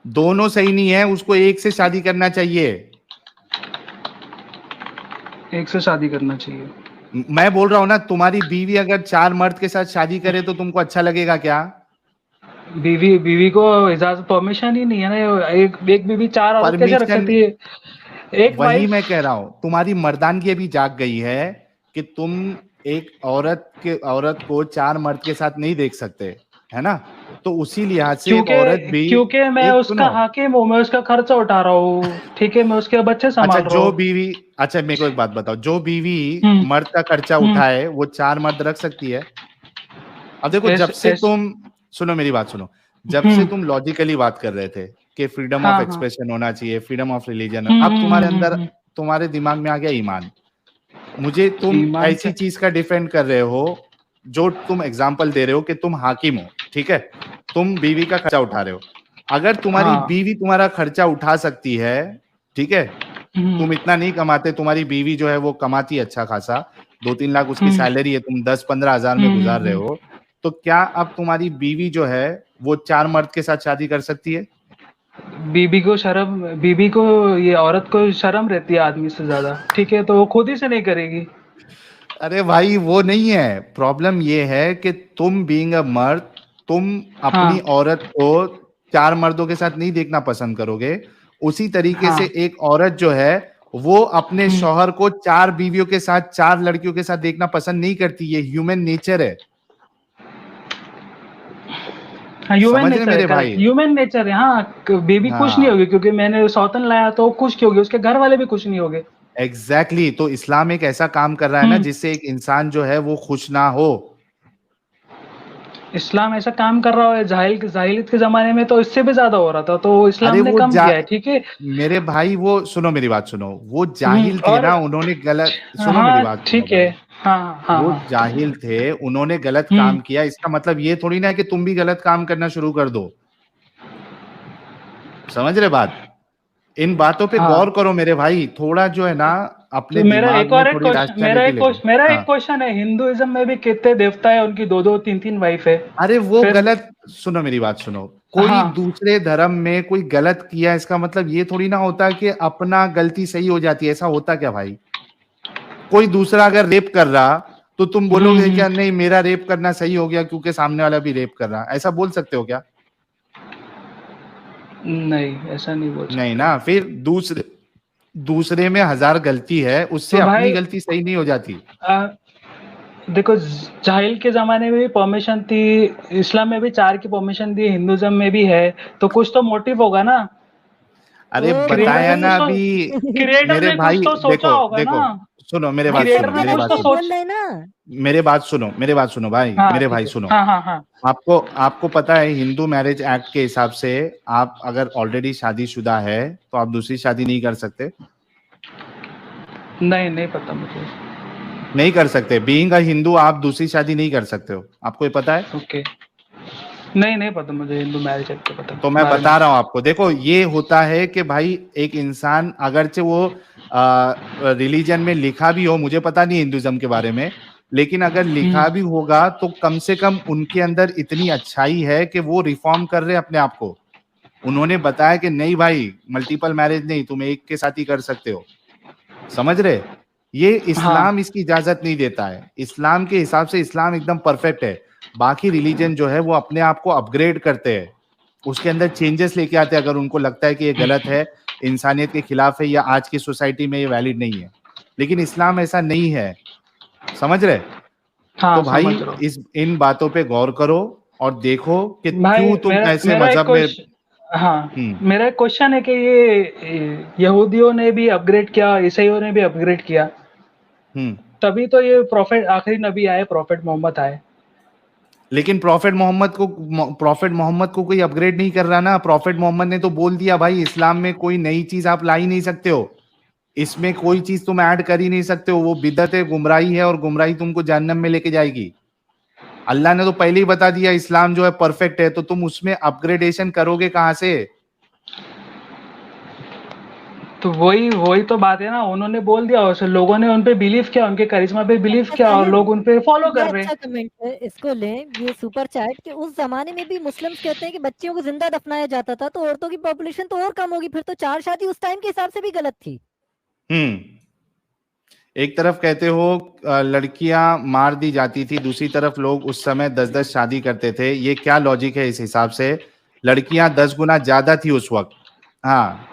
दोनों सही नहीं है, उसको एक से शादी करना चाहिए। एक से शादी करना चाहिए। मैं बोल रहा हूं ना, तुम्हारी बीवी अगर 4 मर्द के साथ शादी करे तो तुमको अच्छा लगेगा क्या? बीवी को इजाजत, परमिशन ही नहीं है ना। एक बीवी 4 औरत कैसे रख परमिशन, सकती है? एक वही वाइफ। मैं कह रहा हूं, तुम्हारी मर्दानगी अभी जाग गई है कि तुम एक औरत को 4 मर्द के साथ नहीं देख सकते, है ना? तो उसी लिहाज से एक औरत भी, क्योंकि मैं एक उसका सुनो, हाकिम हूँ, मैं उसका खर्चा उठा रहा हूँ, ठीक है, मैं उसके बच्चे अच्छा संभाल रहा जो हूँ। बीवी, अच्छा मेरे को एक बात बताओ, जो बीवी हम्म। मर्द का खर्चा हम्म। उठाए वो 4 मर्द रख सकती है? अब देखो, एस जब से एस तुम, सुनो मेरी बात सुनो, जब से हम्म। तुम लॉजिकली बात कर रहे थे कि फ्रीडम ऑफ हाँ हाँ। एक्सप्रेशन होना चाहिए, फ्रीडम ऑफ रिलीजन, हम्म। अब तुम्हारे हम्म। अंदर, तुम्हारे दिमाग में आ गया ईमान। मुझे तुम ईमान ऐसी क्या? चीज का डिफेंड कर रहे हो, जो तुम एग्जाम्पल दे रहे हो कि तुम हाकिम हो, ठीक है, तुम बीवी का खर्चा उठा रहे हो। अगर तुम्हारी हाँ। बीवी तुम्हारा खर्चा उठा सकती है, ठीक है, हम्म। तुम इतना नहीं कमाते, तुम्हारी बीवी जो है वो कमाती है अच्छा खासा, 2-3 लाख उसकी हम्म। सैलरी है, तुम 10-15 हजार में गुजार रहे हो, तो क्या अब तुम्हारी बीवी जो है वो 4 मर्द के साथ शादी कर सकती है? बीबी को, ये औरत को शर्म रहती है आदमी से ज्यादा, ठीक है, तो वो खुद ही से नहीं करेगी। अरे भाई वो नहीं है प्रॉब्लम, ये है कि तुम बीइंग अ मर्द, तुम अपनी हाँ। औरत को 4 मर्दों के साथ नहीं देखना पसंद करोगे। उसी तरीके हाँ। से एक औरत जो है वो अपने हम्म। शौहर को 4 बीवियों के साथ, 4 लड़कियों के साथ देखना पसंद नहीं करती। ये ह्यूमन नेचर है। हाँ, ह्यूमन समझ रहे नेचर है, मेरे करेक्ट, भाई? ह्यूमन नेचर है। हाँ, बेबी खुश नहीं हाँ, होगी क्योंकि मैंने सौतन लाया, तो वो खुश क्यों होगी? उसके घर वाले भी खुश नहीं होंगे। एग्जैक्टली तो इस्लाम एक ऐसा काम कर रहा है ना हम्म। जिससे एक इंसान जो है वो खुश ना हो। इस्लाम ऐसा काम कर रहा है जाहिलियत के जमाने में तो इससे भी ज्यादा हो रहा था, तो इस्लाम अरे ने वो कम किया है, ठीक है। मेरे भाई वो सुनो मेरी बात सुनो, वो जाहिल थे और ना, उन्होंने गलत, सुनो मेरी हाँ बात सुनो ठीक है, भाई, हाँ हाँ वो हाँ। जाहिल थे, उन्होंने गलत हम्म काम किया, इसका मतलब ये थोड़ी ना है कि तुम भी गलत काम करना शुरू कर दो। समझ रहे बात? इन बातों पे हाँ। गौर करो मेरे भाई, थोड़ा जो है ना अपने तो मेरा दिमाग एक में और एक थोड़ी क्वेश्चन रैशनैलिटी लेके। हाँ, मेरा एक क्वेश्चन है, हिंदुइज्म में भी कितने देवता है, उनकी दो दो तीन तीन वाइफ है। अरे वो फिर गलत, सुनो मेरी बात सुनो, कोई हाँ। दूसरे धर्म में कोई गलत किया इसका मतलब ये थोड़ी ना होता कि अपना गलती सही हो जाती है, ऐसा होता क्या भाई? कोई दूसरा अगर रेप कर रहा तो तुम बोलोगे हम्म। क्या नहीं मेरा रेप करना सही हो गया क्योंकि सामने वाला भी रेप कर रहा, ऐसा बोल सकते हो क्या? नहीं, ऐसा नहीं बोल नहीं सकते। ना, फिर दूसरे दूसरे में हजार गलती है, उससे तो अपनी भाई गलती सही नहीं हो जाती। आ, देखो, जाहिल के जमाने में भी परमिशन थी, इस्लाम में भी 4 की परमिशन थी, हिंदुइज्म में भी है, तो कुछ तो मोटिव होगा ना। अरे ओ क्रिएटर बताया ने ना कुछ भाई तो अभी, क्रिएटर मेरे ने कुछ भाई तो सोचा देखो होगा ना। देखो, सुनो मेरे भाई बात क्रिएटर सुनो, सही ने मेरे बात कुछ बात तो तो सुनो, बोल सोच। रहे हैं ना। मेरे बात सुनो, मेरे बात सुनो भाई, हाँ मेरे ठीक भाई है, सुनो। हाँ हाँ हाँ। आपको आपको पता है हिंदू मैरिज एक्ट के हिसाब से आप अगर ऑलरेडी शादीशुदा है तो आप दूसरी शादी नहीं कर सकते। नहीं, नहीं पता मुझे। नहीं कर सकते, बीइंग अ हिंदू आप दूसरी शादी नहीं कर सकते हो, आपको ये पता है? ओके। नहीं, नहीं पता मुझे, हिंदू मैरिज एक्ट के पता तो मैं बारे में। बता रहा हूं आपको, देखो ये होता है कि भाई एक इंसान अगरचे वो रिलीजन में लिखा भी हो, मुझे पता नहीं हिंदुज्म के बारे में, लेकिन अगर लिखा भी होगा तो कम से कम उनके अंदर इतनी अच्छाई है कि वो रिफॉर्म कर रहे हैं अपने आप को। उन्होंने बताया कि नहीं भाई मल्टीपल मैरिज नहीं, तुम एक के साथ ही कर सकते हो। समझ रहे? ये हाँ। इस्लाम इसकी इजाजत नहीं देता है, इस्लाम के हिसाब से इस्लाम एकदम परफेक्ट है। बाकी रिलीजन जो है वो अपने आप को अपग्रेड करते हैं, उसके अंदर चेंजेस लेके आते हैं अगर उनको लगता है कि ये गलत है, इंसानियत के खिलाफ है या आज की सोसाइटी में ये वैलिड नहीं है, लेकिन इस्लाम ऐसा नहीं है। समझ रहे? तो हाँ, भाई समझ रहा हूँ। इस इन बातों पे गौर करो और देखो कि भाई क्यों तुम मेरा ऐसे मेरा एक मजहब में। क्वेश्चन, हाँ, हम्म। मेरा एक क्वेश्चन है कि ये यहूदियों ने भी अपग्रेड किया, ईसाइयों ने भी अपग्रेड किया, हम्म। तभी तो ये प्रॉफिट आखिरी नबी आए, प्रॉफिट मोहम्मद आए। लेकिन प्रॉफिट मोहम्मद को कोई अपग्रेड नहीं कर रहा ना, प्रॉफिट मोहम्मद ने तो बोल दिया भाई इस्लाम में कोई नई चीज आप ला ही नहीं सकते हो, इसमें कोई चीज तुम ऐड कर ही नहीं सकते हो, वो बिदअत है, गुमराही है और गुमराही तुमको जहन्नम में लेके जाएगी। अल्लाह ने तो पहले ही बता दिया इस्लाम जो है परफेक्ट है, तो तुम उसमें अपग्रेडेशन करोगे कहां से? तो वही वही तो बात है ना, उन्होंने बोल दिया और लोगों ने उन पे बिलीव किया, उनके करिश्मा पे बिलीव अच्छा किया और साहिल, लोग उन पे फॉलो ये कर रहे अच्छा हैं। कमेंट है, इसको लें, ये सुपर चैट कि उस जमाने में भी मुस्लिम्स कहते हैं कि बच्चियों को जिंदा दफनाया जाता था, तो औरतों की पॉपुलेशन तो और कम होगी, फिर तो 4 शादी उस टाइम के हिसाब से भी गलत थी। एक तरफ कहते हो लड़कियां मार दी जाती थी, दूसरी तरफ लोग उस समय 10-10 शादी करते थे, ये क्या लॉजिक है? इस हिसाब से लड़कियां 10 गुना ज्यादा थी उस वक्त। हाँ,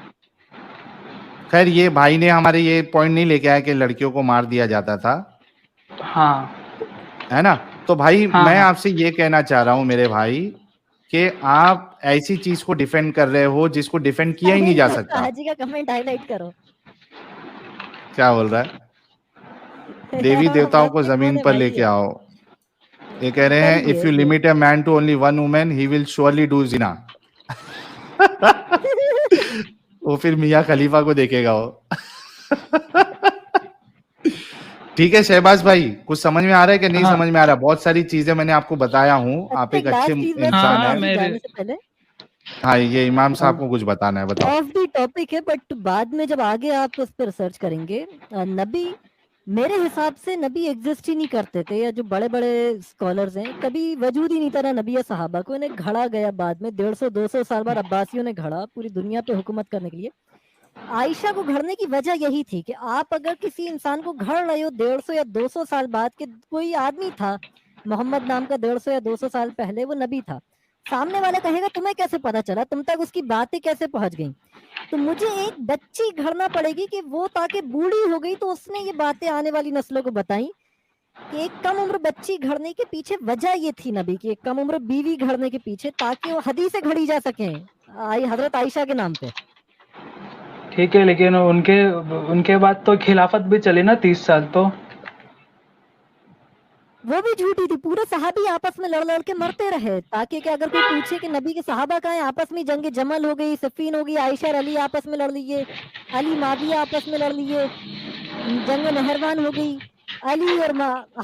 खैर ये भाई ने हमारे ये पॉइंट नहीं लेके आया कि लड़कियों को मार दिया जाता था, हाँ है ना? तो भाई हाँ मैं हाँ। आपसे ये कहना चाह रहा हूं मेरे भाई कि आप ऐसी चीज को डिफेंड कर रहे हो जिसको डिफेंड किया ही नहीं जा साहिल, सकता। हाजी का कमेंट हाईलाइट करो। क्या बोल रहा है? देवी देवताओं व्रत को में कौन जमीन है पर भाई लेके ये? आओ। ये कह रहे हैं सही इफ है यू ये। Limit a man to only one women he will surely do जिना। वो फिर मियाँ खलीफा को देखेगा वो। ठीक है शहबाज भाई, कुछ समझ में आ रहा है कि नहीं हाँ समझ में आ रहा? बहुत सारी चीजें मैंने आपको बताया हूँ, आप अच्छा, एक एक अच्छे लास्ट चीज बस, इंसान हाँ है। शहबाज जी मेरे जाने से पहले, हाँ ये इमाम साहब को कुछ बताना है, बताओ। ऑफ द टॉपिक है बट बाद में जब आगे आप उस पर रिसर्च करेंगे, नबी, मेरे हिसाब से नबी एग्जिस्ट ही नहीं करते थे, या जो बड़े बड़े स्कॉलर्स हैं, कभी वजूद ही नहीं था ना नबी या सहाबा को, इन्हें घड़ा गया बाद में 150-200 साल बाद अब्बासियों ने घड़ा पूरी दुनिया पे हुकूमत करने के लिए। आयशा को घड़ने की वजह यही थी कि आप अगर किसी इंसान को घड़ रहे हो 150 या 200 साल बाद के, कोई आदमी था मोहम्मद नाम का 150 या 200 साल पहले, वो नबी था, सामने वाला कहेगा तुम्हें कैसे पता चला, तुम तक उसकी बातें कैसे पहुंच गई? तो मुझे एक बच्ची घड़ना पड़ेगी कि वो ताकि बूढ़ी हो गई तो उसने ये बातें आने वाली नस्लों को बताई, कि एक कम उम्र बच्ची घड़ने के पीछे वजह ये थी नबी की, एक कम उम्र बीवी घड़ने के पीछे, ताकि वो हदीसें घड़ी जा सके हजरत आयशा के नाम पे। ठीक है, लेकिन उनके उनके बाद तो खिलाफत भी चली ना 30 साल तो। वो भी झूठी थी। पूरे सहाबी आपस में लड़ लड़ के मरते रहे, ताकि कि अगर कोई पूछे कि नबी के सहाबा कहाँ हैं, आपस में जंग जमल हो गई, सिफ़ीन हो गई, आयशा और अली आपस में लड़ लिए, अली माविया आपस में लड़ लिए, जंग नहरवान हो गई, अली और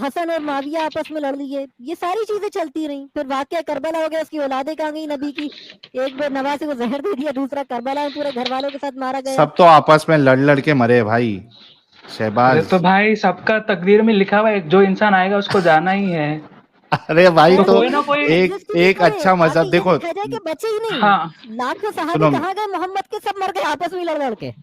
हसन और माविया आपस में लड़ लिए। ये सारी चीजें चलती रहीं। फिर वाकया करबला हो गया, उसकी औलादें कहाँ गई नबी की, एक बार नवासे को जहर दे दिया, दूसरा करबला में पूरे घर वालों के साथ मारा गया। सब तो आपस में लड़ लड़ के मरे भाई अरे शहबाज। तो भाई सबका तकदीर में लिखा हुआ है, जो इंसान आएगा उसको जाना ही है। अरे भाई तो तो कोई ना कोई एक exist ही नहीं एक करे, अच्छा ताकि मजहब ये देखो। दिखाया जाए कि बचे ही नहीं। हाँ लाखों सहाबी सुनो कहाँ गए मोहम्मद के, सब मर गए आपस में लड़ लड़ के।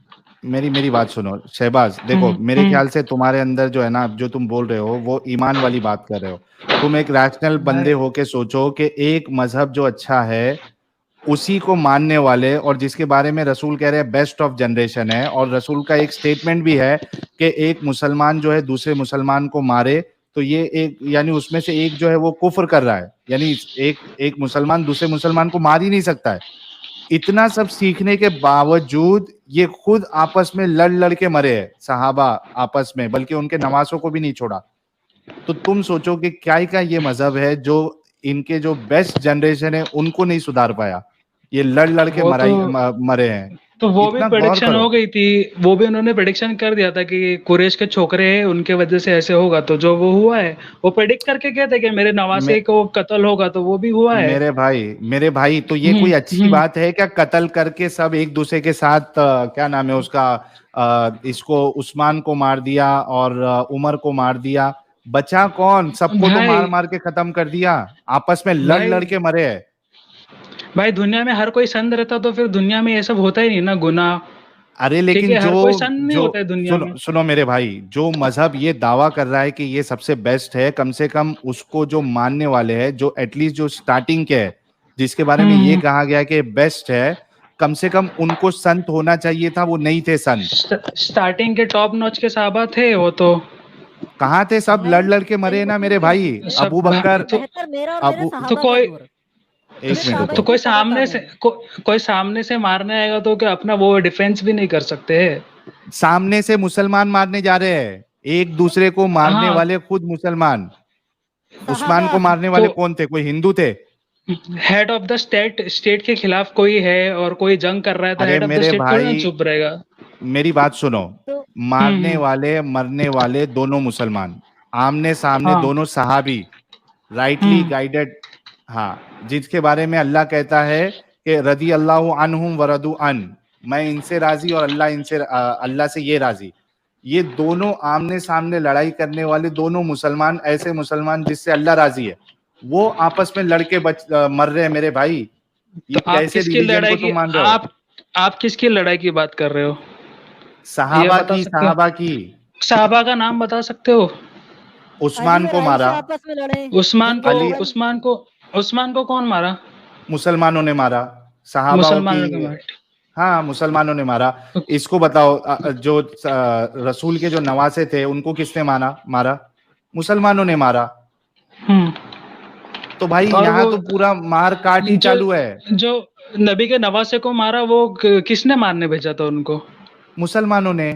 मेरी बात सुनो शहबाज, देखो मेरे ख्याल से तुम्हारे अंदर जो है ना, जो तुम बोल रहे हो वो ईमान वाली बात कर रहे हो। तुम एक रैशनल बंदे भाई होके सोचो कि एक मजहब जो अच्छा है उसी को मानने वाले, और जिसके बारे में रसूल कह रहे हैं बेस्ट ऑफ जनरेशन है, और रसूल का एक स्टेटमेंट भी है कि एक मुसलमान जो है दूसरे मुसलमान को मारे तो ये एक, यानी उसमें से एक जो है वो कुफ्र कर रहा है, यानी एक मुसलमान दूसरे मुसलमान को मार ही नहीं सकता है। इतना सब सीखने के बावजूद ये खुद आपस में लड़ लड़ के मरे हैं सहाबा आपस में, बल्कि उनके नवासों को भी नहीं छोड़ा। तो तुम सोचो कि क्या ही का ये मजहब है जो इनके जो बेस्ट जनरेशन है उनको नहीं सुधार पाया, ये लड़ लड़ के वो तो मरे हैं। तो वो भी इतना गौर प्रेडिक्शन करो। हो गई थी। वो भी उन्होंने प्रेडिक्शन कर दिया था कि कुरैश के छोकरे हैं, उनके वजह से ऐसे होगा। तो जो वो हुआ है, वो प्रेडिक्ट करके गए थे कि मेरे नवासे मे, को कत्ल होगा, तो वो भी हुआ है। मेरे भाई तो ये कोई अच्छी बात है क्या, कत्ल करके सब एक दूसरे के साथ क्या नाम है उसका, इसको उस्मान को मार दिया और उमर को मार दिया, बचा कौन? सबको तो मार भाई मार के खत्म कर दिया, आपस में लड़ भाई लड़ के मरे हैं। भाई दुनिया में हर कोई संत रहता तो फिर दुनिया में ये सब होता ही नहीं ना, गुनाह। अरे ठीक लेकिन है, जो हर कोई संत नहीं जो होता है दुनिया में। सुनो सुनो मेरे भाई, जो मजहब ये दावा कर रहा है कि ये सबसे बेस्ट है, कम से कम उसको जो मानने वाले हैं, जो एटलीस्ट जो स्टार्टिंग के है, जिसके बारे में ये कहा गया कि बेस्ट है, कम से कम उनको संत होना चाहिए था, वो नहीं थे संत। स्टार्टिंग के टॉप नॉच के साहबा थे वो तो। कहाँ थे? सब भाई लड़ लड़ के मरे सही ना मुस्लिम मेरे के भाई। हदीस सब अबू बकर, तो बेहतर मेरा और मेरे अबू सहाबा का कोई दूर, एक मेरे मिनट सहाबा रुको। तो इतनी कोई कदर सामने से तारीफ। कोई सामने से मारने आएगा तो क्या अपना वो डिफेंस भी नहीं कर सकते है? सामने से मुसलमान मारने जा रहे हैं, एक दूसरे को मारने हाँ वाले खुद मुसलमान। उस्मान सहाबा को मारने तो वाले कौन थे? कोई हिंदू थे? हेड ऑफ द स्टेट के खिलाफ कोई है और कोई जंग कर रहा है, तो अरे हेड ऑफ द मेरे स्टेट थोड़ी ना भाई चुप रहेगा। मेरी बात सुनो, तो मारने हम्म। वाले मरने वाले दोनों मुसलमान, आमने सामने हाँ। दोनों सहाबी, राइटली हम्म। गाइडेड। हाँ, जिसके बारे में अल्लाह कहता है कि रदी अल्लाह अन्हुम वरदू अन, मैं इनसे राजी और अल्लाह इनसे अल्लाह से ये राजी। ये दोनों आमने सामने लड़ाई करने वाले दोनों मुसलमान, ऐसे मुसलमान जिससे अल्लाह राजी है, वो आपस में लड़के मर रहे हैं मेरे भाई। ये तो आप कैसे किसकी रिलीजन लड़ाई को की तुम मान रहे हो? आप किसकी लड़ाई की बात कर रहे हो? ये सहाबा बता की, सकते हो? सहाबा की। साहबा का नाम बता सकते हो? अली उस्मान और को मारा, आयशा आपस में लड़े, उस्मान को अली, उस्मान को उस्मान को कौन मारा? मुसलमानों ने मारा, सहाबाओं की। मुसलमानों के मारे। हाँ, मुसलमानों ने मारा। इसको बताओ, जो रसूल के जो नवासे थे उनको किसने मारा? मुसलमानों ने मारा। हम्म। तो भाई और यहाँ वो तो पूरा मार काट ही जो चालू है। जो नबी के नवासे को मारा, वो किसने मारने भेजा था उनको? मुसलमानों ने,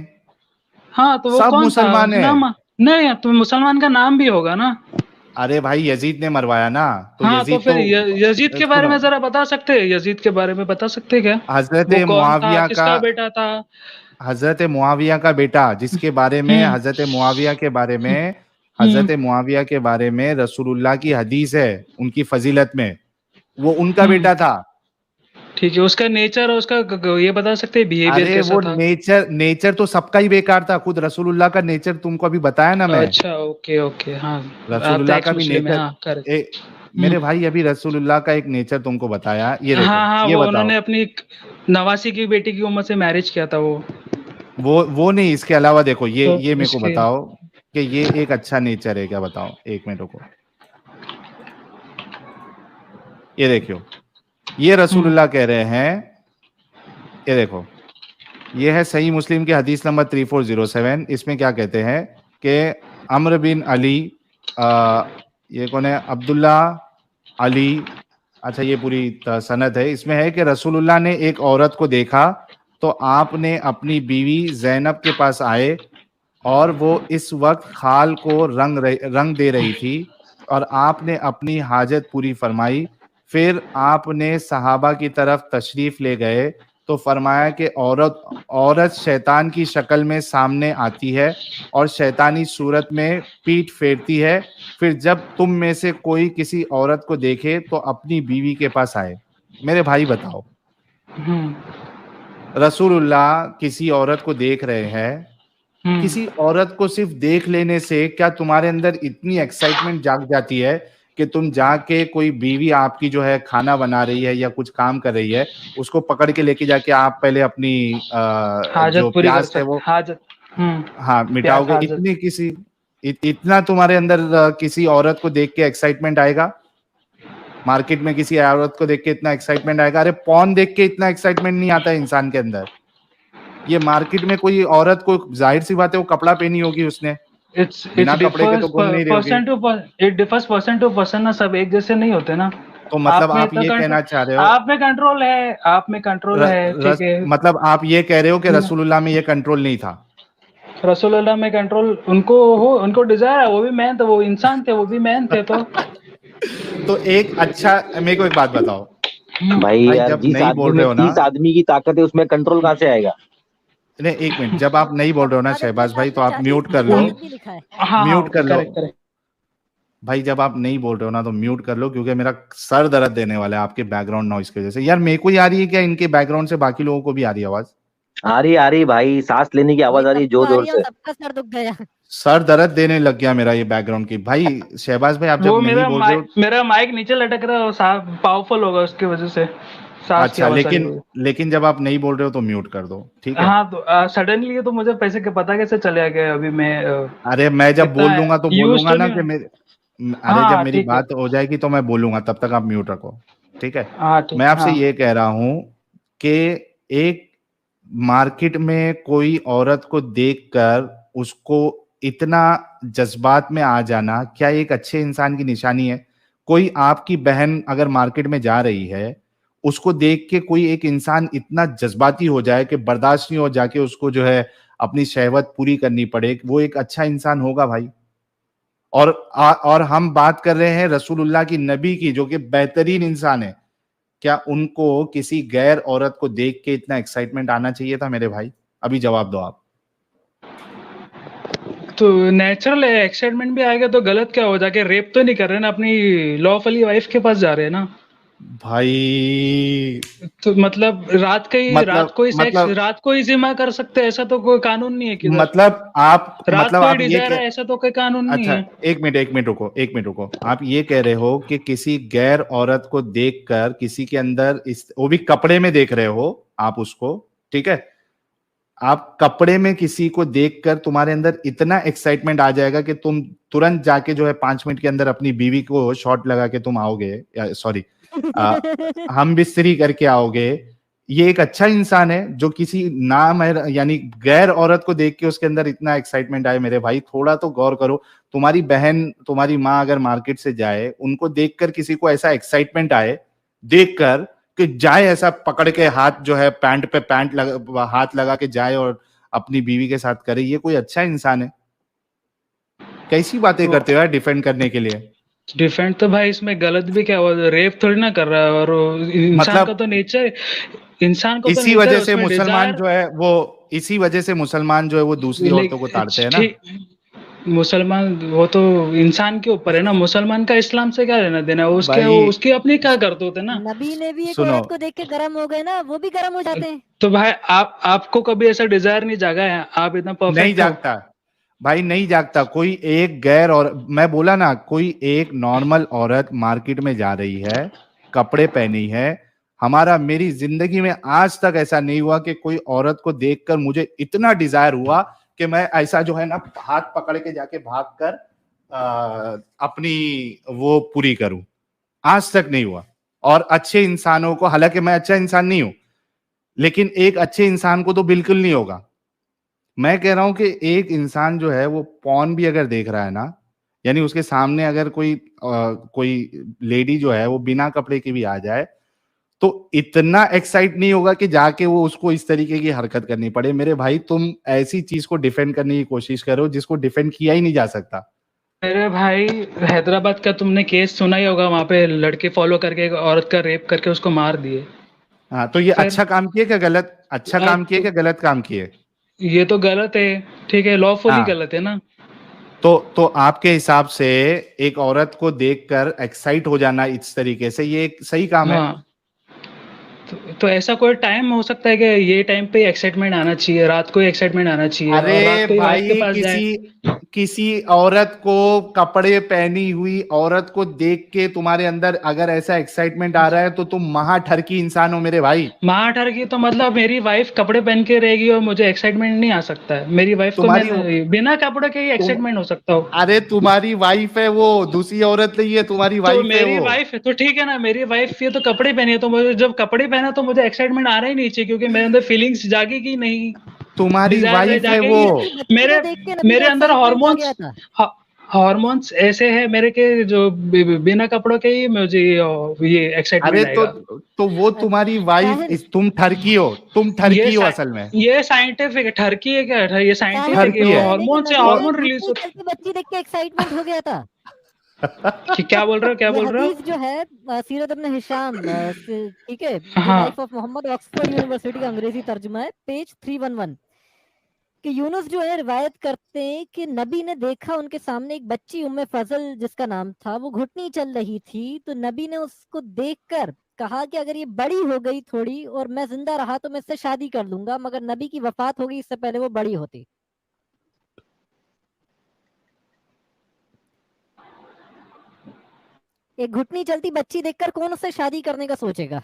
हाँ, तो वो सब कौन था मुसलमान है। नाम? नहीं, तो मुसलमान का नाम भी होगा ना। अरे भाई यजीद ने मरवाया ना, तो हाँ, तो यजीद फिर तो यजीद के बारे सुनो, में जरा बता सकते हैं? यजीद के बारे में बता सकते हैं क्या? हजरत वो कौन था, मुआविया का, किसका बेटा था? हजरत मुआविया का बेटा, जिसके बारे में हम्म। हजरत मुआविया के बारे में, हम्म। हजरत मुआविया के बारे में रसूलुल्लाह की हदीस है उनकी फजीलत में, वो उनका बेटा था। ठीक है, उसका नेचर और उसका ये बता सकते हैं बिहेवियर अरे कैसा वो था? नेचर तो सबका ही बेकार था, खुद रसूलुल्लाह का नेचर तुमको अभी बताया ना मैं। अच्छा, ओके ओके, हाँ। आप तो रसूलुल्लाह का एक्स भी मुस्लिम है, नेचर, हाँ, करेक्ट। मेरे भाई अभी रसूलुल्लाह का एक नेचर तुमको बताया, ये देखो, हाँ हाँ, ये वो बताओ। उन्होंने अपनी नवासी की बेटी की उम्र से मैरिज किया था वो। वो नहीं, इसके अलावा देखो, तो ये मेरे को इसके बताओ कि ये एक अच्छा नेचर है क्या? बताओ, एक मिनट रुको, ये देखियो, ये रसूलुल्लाह कह रहे हैं, ये देखो, ये है सही मुस्लिम की हदीस नंबर 3407। इसमें क्या कहते हैं कि अम्र बिन अली, ये कौन है? अब्दुल्ला अली, अच्छा ये पूरी सनद है। इसमें है कि रसूलुल्लाह ने एक औरत को देखा तो आपने अपनी बीवी जैनब के पास आए और वो इस वक्त खाल को रंग दे रही थी और आपने अपनी हाजत पूरी फरमाई। फिर आपने सहाबा की तरफ तशरीफ ले गए तो फरमाया कि औरत शैतान की शक्ल में सामने आती है और शैतानी सूरत में पीठ फेरती है। फिर जब तुम में से कोई किसी औरत को देखे तो अपनी बीवी के पास आए। मेरे भाई बताओ, रसूलुल्लाह किसी औरत को देख रहे हैं, किसी औरत को सिर्फ देख लेने से क्या तुम्हारे अंदर इतनी एक्साइटमेंट जाग जाती है कि तुम जाके कोई बीवी आपकी जो है खाना बना रही है या कुछ काम कर रही है, उसको पकड़ के लेके जाके आप पहले अपनी हाजत जो पूरी कर प्यास है सकते वो हाजत हाँ प्यास मिटाओगे? हाजत इतनी इतना तुम्हारे अंदर किसी औरत को देख के एक्साइटमेंट आएगा? मार्केट में किसी औरत को देख के इतना एक्साइटमेंट आएगा? अरे पॉर्न देख के इतना एक्साइटमेंट नहीं आता है इंसान के अंदर। ये मार्केट में कोई औरत को, जाहिर सी बात है वो कपड़ा पहनी होगी उसने, बिना कपड़े के तो घूम नहीं रही होगी। It differs person to person ना, सब एक जैसे नहीं होते ना। तो मतलब आप इतना ये कहना चाह रहे हो, आप में कंट्रोल है, आप में कंट्रोल है, ठीक है। मतलब आप ये कह रहे हो कि रसूलुल्लाह में ये कंट्रोल नहीं था? रसूलुल्लाह में कंट्रोल उनको डिजायर है, वो भी मैन थे, वो इंसान थे, वो भी मैन थे। तो एक अच्छा, मेरे को एक बात बताओ भाई यार, जब जिस नहीं बोल आदमी रहे में हो ना, 30 आदमी की ताकत है उसमें कंट्रोल कहाँ से आएगा? नहीं एक मिनट, जब आप नहीं बोल रहे हो ना शहबाज भाई तो आप म्यूट कर लो, म्यूट कर लो भाई। जब आप नहीं बोल रहे हो ना तो म्यूट कर लो, क्योंकि मेरा सर दर्द देने वाला है आपके बैकग्राउंड नॉइस की वजह से। यार मेरे को ही आ रही है क्या, इनके बैकग्राउंड से बाकी लोगों को भी आ रही है आवाज? आ रही भाई, सांस लेने की आवाज आ रही है जोर जोर से। सबका सर दुख गया। सर दर्द देने लग गया मेरा ये बैकग्राउंड की। भाई शहबाज भाई आप जब नहीं बोल रहे हो, मेरा माइक नीचे लटक रहा है, पावरफुल होगा उसकी वजह से। अच्छा, लेकिन जब आप नहीं बोल रहे हो तो म्यूट कर दो, ठीक है? हाँ, तो सडनली तो मुझे पैसे के पता कैसे चले गए अभी मैं। अरे मैं जब बोल लूंगा तो बोलूंगा ना कि अरे जब मेरी बात हो जाएगी तो मैं बोलूंगा, तब तक आप म्यूट रखो, ठीक है? मैं आपसे ये कह रहा हूं कि एक मार्केट में कोई औरत को देखकर उसको इतना जज्बात में आ जाना क्या एक अच्छे इंसान की निशानी है? कोई आपकी बहन अगर मार्केट में जा रही है, उसको देख के कोई एक इंसान इतना जज्बाती हो जाए कि बर्दाश्त नहीं हो, जाके उसको जो है अपनी शहवत पूरी करनी पड़े, वो एक अच्छा इंसान होगा भाई? और हम बात कर रहे हैं रसूलुल्लाह की, नबी की, जो कि बेहतरीन इंसान है। क्या उनको किसी गैर औरत को देख के इतना एक्साइटमेंट आना चाहिए था मेरे भाई? अभी जवाब दो आप। तो नेचुरल है, एक्साइटमेंट भी आएगा तो गलत क्या हो, जाके रेप तो नहीं कर रहे ना, अपनी लॉफुली वाइफ के पास जा रहे हैं ना भाई। तो मतलब रात को ही जिमा कर सकते हैं, ऐसा तो कोई कानून नहीं है किधर। मतलब आप ये ऐसा तो कोई कानून नहीं है। एक मिनट रुको। आप ये कह रहे हो कि किसी गैर औरत को देखकर किसी के अंदर वो भी कपड़े में देख रहे हो आप उसको, ठीक है? आप कपड़े में किसी को देखकर तुम्हारे अंदर इतना एक्साइटमेंट आ जाएगा कि तुम तुरंत जाके जो है 5 मिनट के अंदर अपनी बीवी को शॉट लगा के तुम आओगे, सॉरी हम बिस्तरी करके आओगे। ये एक अच्छा इंसान है जो किसी नाम है, यानी गैर औरत को देख के उसके अंदर इतना एक्साइटमेंट आए? मेरे भाई थोड़ा तो गौर करो। तुम्हारी बहन, तुम्हारी माँ अगर मार्केट से जाए, उनको देखकर किसी को ऐसा एक्साइटमेंट आए देखकर कि जाए ऐसा पकड़ के हाथ जो है पैंट पे हाथ लगा के जाए और अपनी बीवी के साथ करे, ये कोई अच्छा इंसान है? कैसी बातें करते हो यार डिफेंड करने के लिए? डिफेंड तो भाई इसमें गलत भी क्या हुआ, रेप थोड़ी ना कर रहा है, और इंसान का तो नेचर, इंसान को इसी वजह से मुसलमान जो है वो दूसरी औरतों को ताड़ते हैं ना। मुसलमान, वो तो इंसान के ऊपर है ना, मुसलमान का इस्लाम से क्या लेना देना, उसकी अपनी क्या करतूत है ना। नबी ने भी एक औरत को देख के गर्म हो गए ना, वो भी गर्म हो जाते हैं। तो भाई आपको कभी ऐसा डिजायर नहीं जागा है? आप इतना परफेक्ट नहीं जागता भाई, नहीं जागता। कोई एक गैर, और मैं बोला ना, कोई एक नॉर्मल औरत मार्केट में जा रही है, कपड़े पहनी है, मेरी जिंदगी में आज तक ऐसा नहीं हुआ कि कोई औरत को देखकर मुझे इतना डिजायर हुआ कि मैं ऐसा जो है ना हाथ पकड़ के जाके भागकर अपनी वो पूरी करूं। आज तक नहीं हुआ। और अच्छे इंसानों को, हालांकि मैं अच्छा इंसान नहीं हूं, लेकिन एक अच्छे इंसान को तो बिल्कुल नहीं होगा। मैं कह रहा हूं कि एक इंसान जो है वो पॉर्न भी अगर देख रहा है ना, यानी उसके सामने अगर कोई लेडी जो है वो बिना कपड़े की भी आ जाए, तो इतना एक्साइट नहीं होगा कि जाके वो उसको इस तरीके की हरकत करनी पड़े। मेरे भाई तुम ऐसी चीज को डिफेंड करने की कोशिश करो जिसको डिफेंड किया ही नहीं जा सकता। मेरे भाई, हैदराबाद का तुमने केस सुना ही होगा, वहां पे लड़के फॉलो करके एक औरत का रेप करके उसको मार दिए। हाँ, तो ये फिर अच्छा काम किए क्या गलत, अच्छा काम किए क्या गलत काम किए? ये तो गलत है, ठीक है, लॉफुली हाँ, गलत है ना। तो आपके हिसाब से एक औरत को देखकर एक्साइट हो जाना इस तरीके से ये एक सही काम है? हाँ, तो ऐसा कोई टाइम हो सकता है कि ये टाइम पे एक्साइटमेंट आना चाहिए, रात को ही एक्साइटमेंट आना चाहिए, और अरे रात को ही वाइफ के भाई, पास जाए। किसी औरत को, कपड़े पहनी हुई औरत को देख के तुम्हारे अंदर अगर ऐसा एक्साइटमेंट आ रहा है तो तुम महा ठरकी इंसान हो मेरे भाई। माँ ठर की तो मतलब मेरी वाइफ कपड़े पहन के रहेगी और मुझे एक्साइटमेंट नहीं आ सकता है। मेरी वाइफ को तुम्हारी मैं बिना कपड़े के ही तुम एक्साइटमेंट हो सकता हूँ। अरे तुम्हारी वाइफ है वो, दूसरी औरत नहीं है, तुम्हारी तो वाइफ है मेरी वो। वाइफ है तो ठीक है ना, मेरी वाइफ ये तो कपड़े पहनी है, तो मुझे जब कपड़े पहना तो मुझे एक्साइटमेंट आ रहा ही नहीं चाहिए, क्योंकि मेरे अंदर फीलिंग्स जागेगी नहीं, तुम्हारी डिजायर वाइफ है वो। जागेगी। बच्ची को मेरे देख के नबी मेरे का अंदर एक्साइटमेंट आ गया था। हार्मोन्स ऐसे है मेरे के, जो बिना कपड़ों के ही मुझे ये एक्साइटमेंट अरे आएगा। तो वो तुम्हारी वाइफ, ताहिर, तुम ठरकी हो, तुम ठरकी हो असल में। ये साइंटिफिक है, ठरकी है क्या? ये साइंटिफिक है, ठरकी वो है। हार्मोन से नबी हार्मोन को रिलीज घुटने चलती बच्ची देख के एक्साइटमेंट हो गया था। क्या बोल रहे हो, क्या ये बोल रहे हो? हदीस जो है सीरत इब्न हिशाम ठीक है, द हाँ, life of Muhammad, Oxford University का अंग्रेजी तर्जुमा है, पेज 311, कि यूनुस जो है रिवायत करते हैं कि नबी ने देखा उनके सामने एक बच्ची उम्मे फजल जिसका नाम था, वो घुटनी चल रही थी, तो नबी ने उसको देखकर कहा कि अगर ये बड़ी हो गई थोड़ी और मैं जिंदा रहा तो मैं इससे शादी कर लूंगा, मगर नबी की वफात हो गई इससे पहले वो बड़ी होती। एक घुटनी चलती बच्ची देखकर कौन उससे शादी करने का सोचेगा?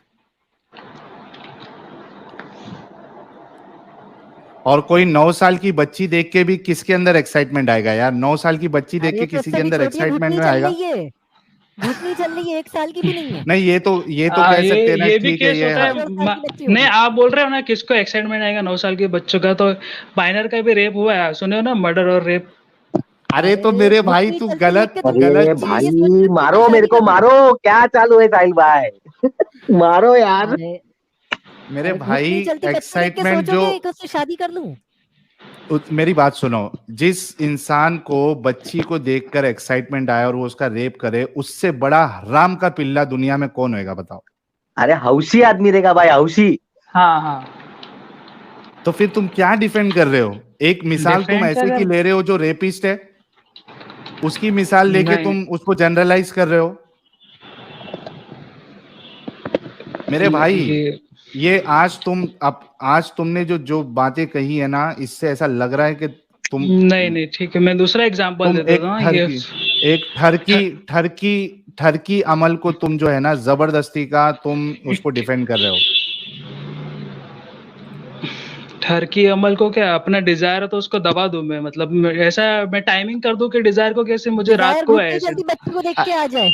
और कोई 9 साल की बच्ची देख के भी किसके अंदर एक्साइटमेंट आएगा यार? 9 साल की बच्ची देख अरे के तो किसी इससे के भी अंदर छोटी है, एक्साइटमेंट घुटनी में चल आएगा? रही है, घुटनी चल रही है, 1 साल की भी नहीं है। नहीं, ये तो कह सकते हैं ना, ये भी ठीक है केस ये होता है। 10 साल की बच्ची नहीं, होगी। आप बोल रहे हो ना किसको एक्साइटमेंट आएगा 9 साल के बच्चों का, तो बाइनर का भी रेप हुआ है, सुने हो ना, मर्डर और रेप। अरे तो अरे मेरे भाई घुटनी तू चलती देख के तुम अरे गलत ये चीज। सोच भाई सकते हो मारो, मैं मेरे शादी को कर लूं? मारो, क्या चालू है साहिल भाई? मारो यार। अरे मेरे अरे भाई घुटनी चलती बच्ची देख के एक्साइटमेंट जो, सोचोगे कि उससे शादी कर लूं? मेरी बात सुनो, जिस इंसान को बच्ची को देखकर एक्साइटमेंट आया और वो उसका रेप करे, उससे बड़ा हराम का पिल्ला दुनिया में कौन होएगा बताओ? अरे हौसी आदमी रहेगा भाई, हौसी। हाँ, हाँ, तो फिर तुम क्या डिफेंड कर रहे हो? एक मिसाल तुम डिफेंड ऐसे की कर, ले रहे हो जो रेपिस्ट है, उसकी मिसाल लेके नहीं, तुम उसको जनरलाइज कर रहे हो। मेरे भाई, ये ये आज तुमने जो जो बातें कही है ना, इससे ऐसा लग रहा है कि तुम नहीं, ठीक है, मैं दूसरा एग्जांपल तुम दे देता हूँ। ये एक ठरकी अमल को तुम जो है ना, जबरदस्ती का तुम उसको डिफेंड कर रहे हो। ठरकी अमल को क्या, अपना डिजायर है तो उसको दबा दूं मैं, मतलब ऐसा मैं टाइमिंग कर दूं कि डिजायर को कैसे मुझे रात डिजायर को है घुटनी ऐसे। चलती बच्ची को देख के आ जाए।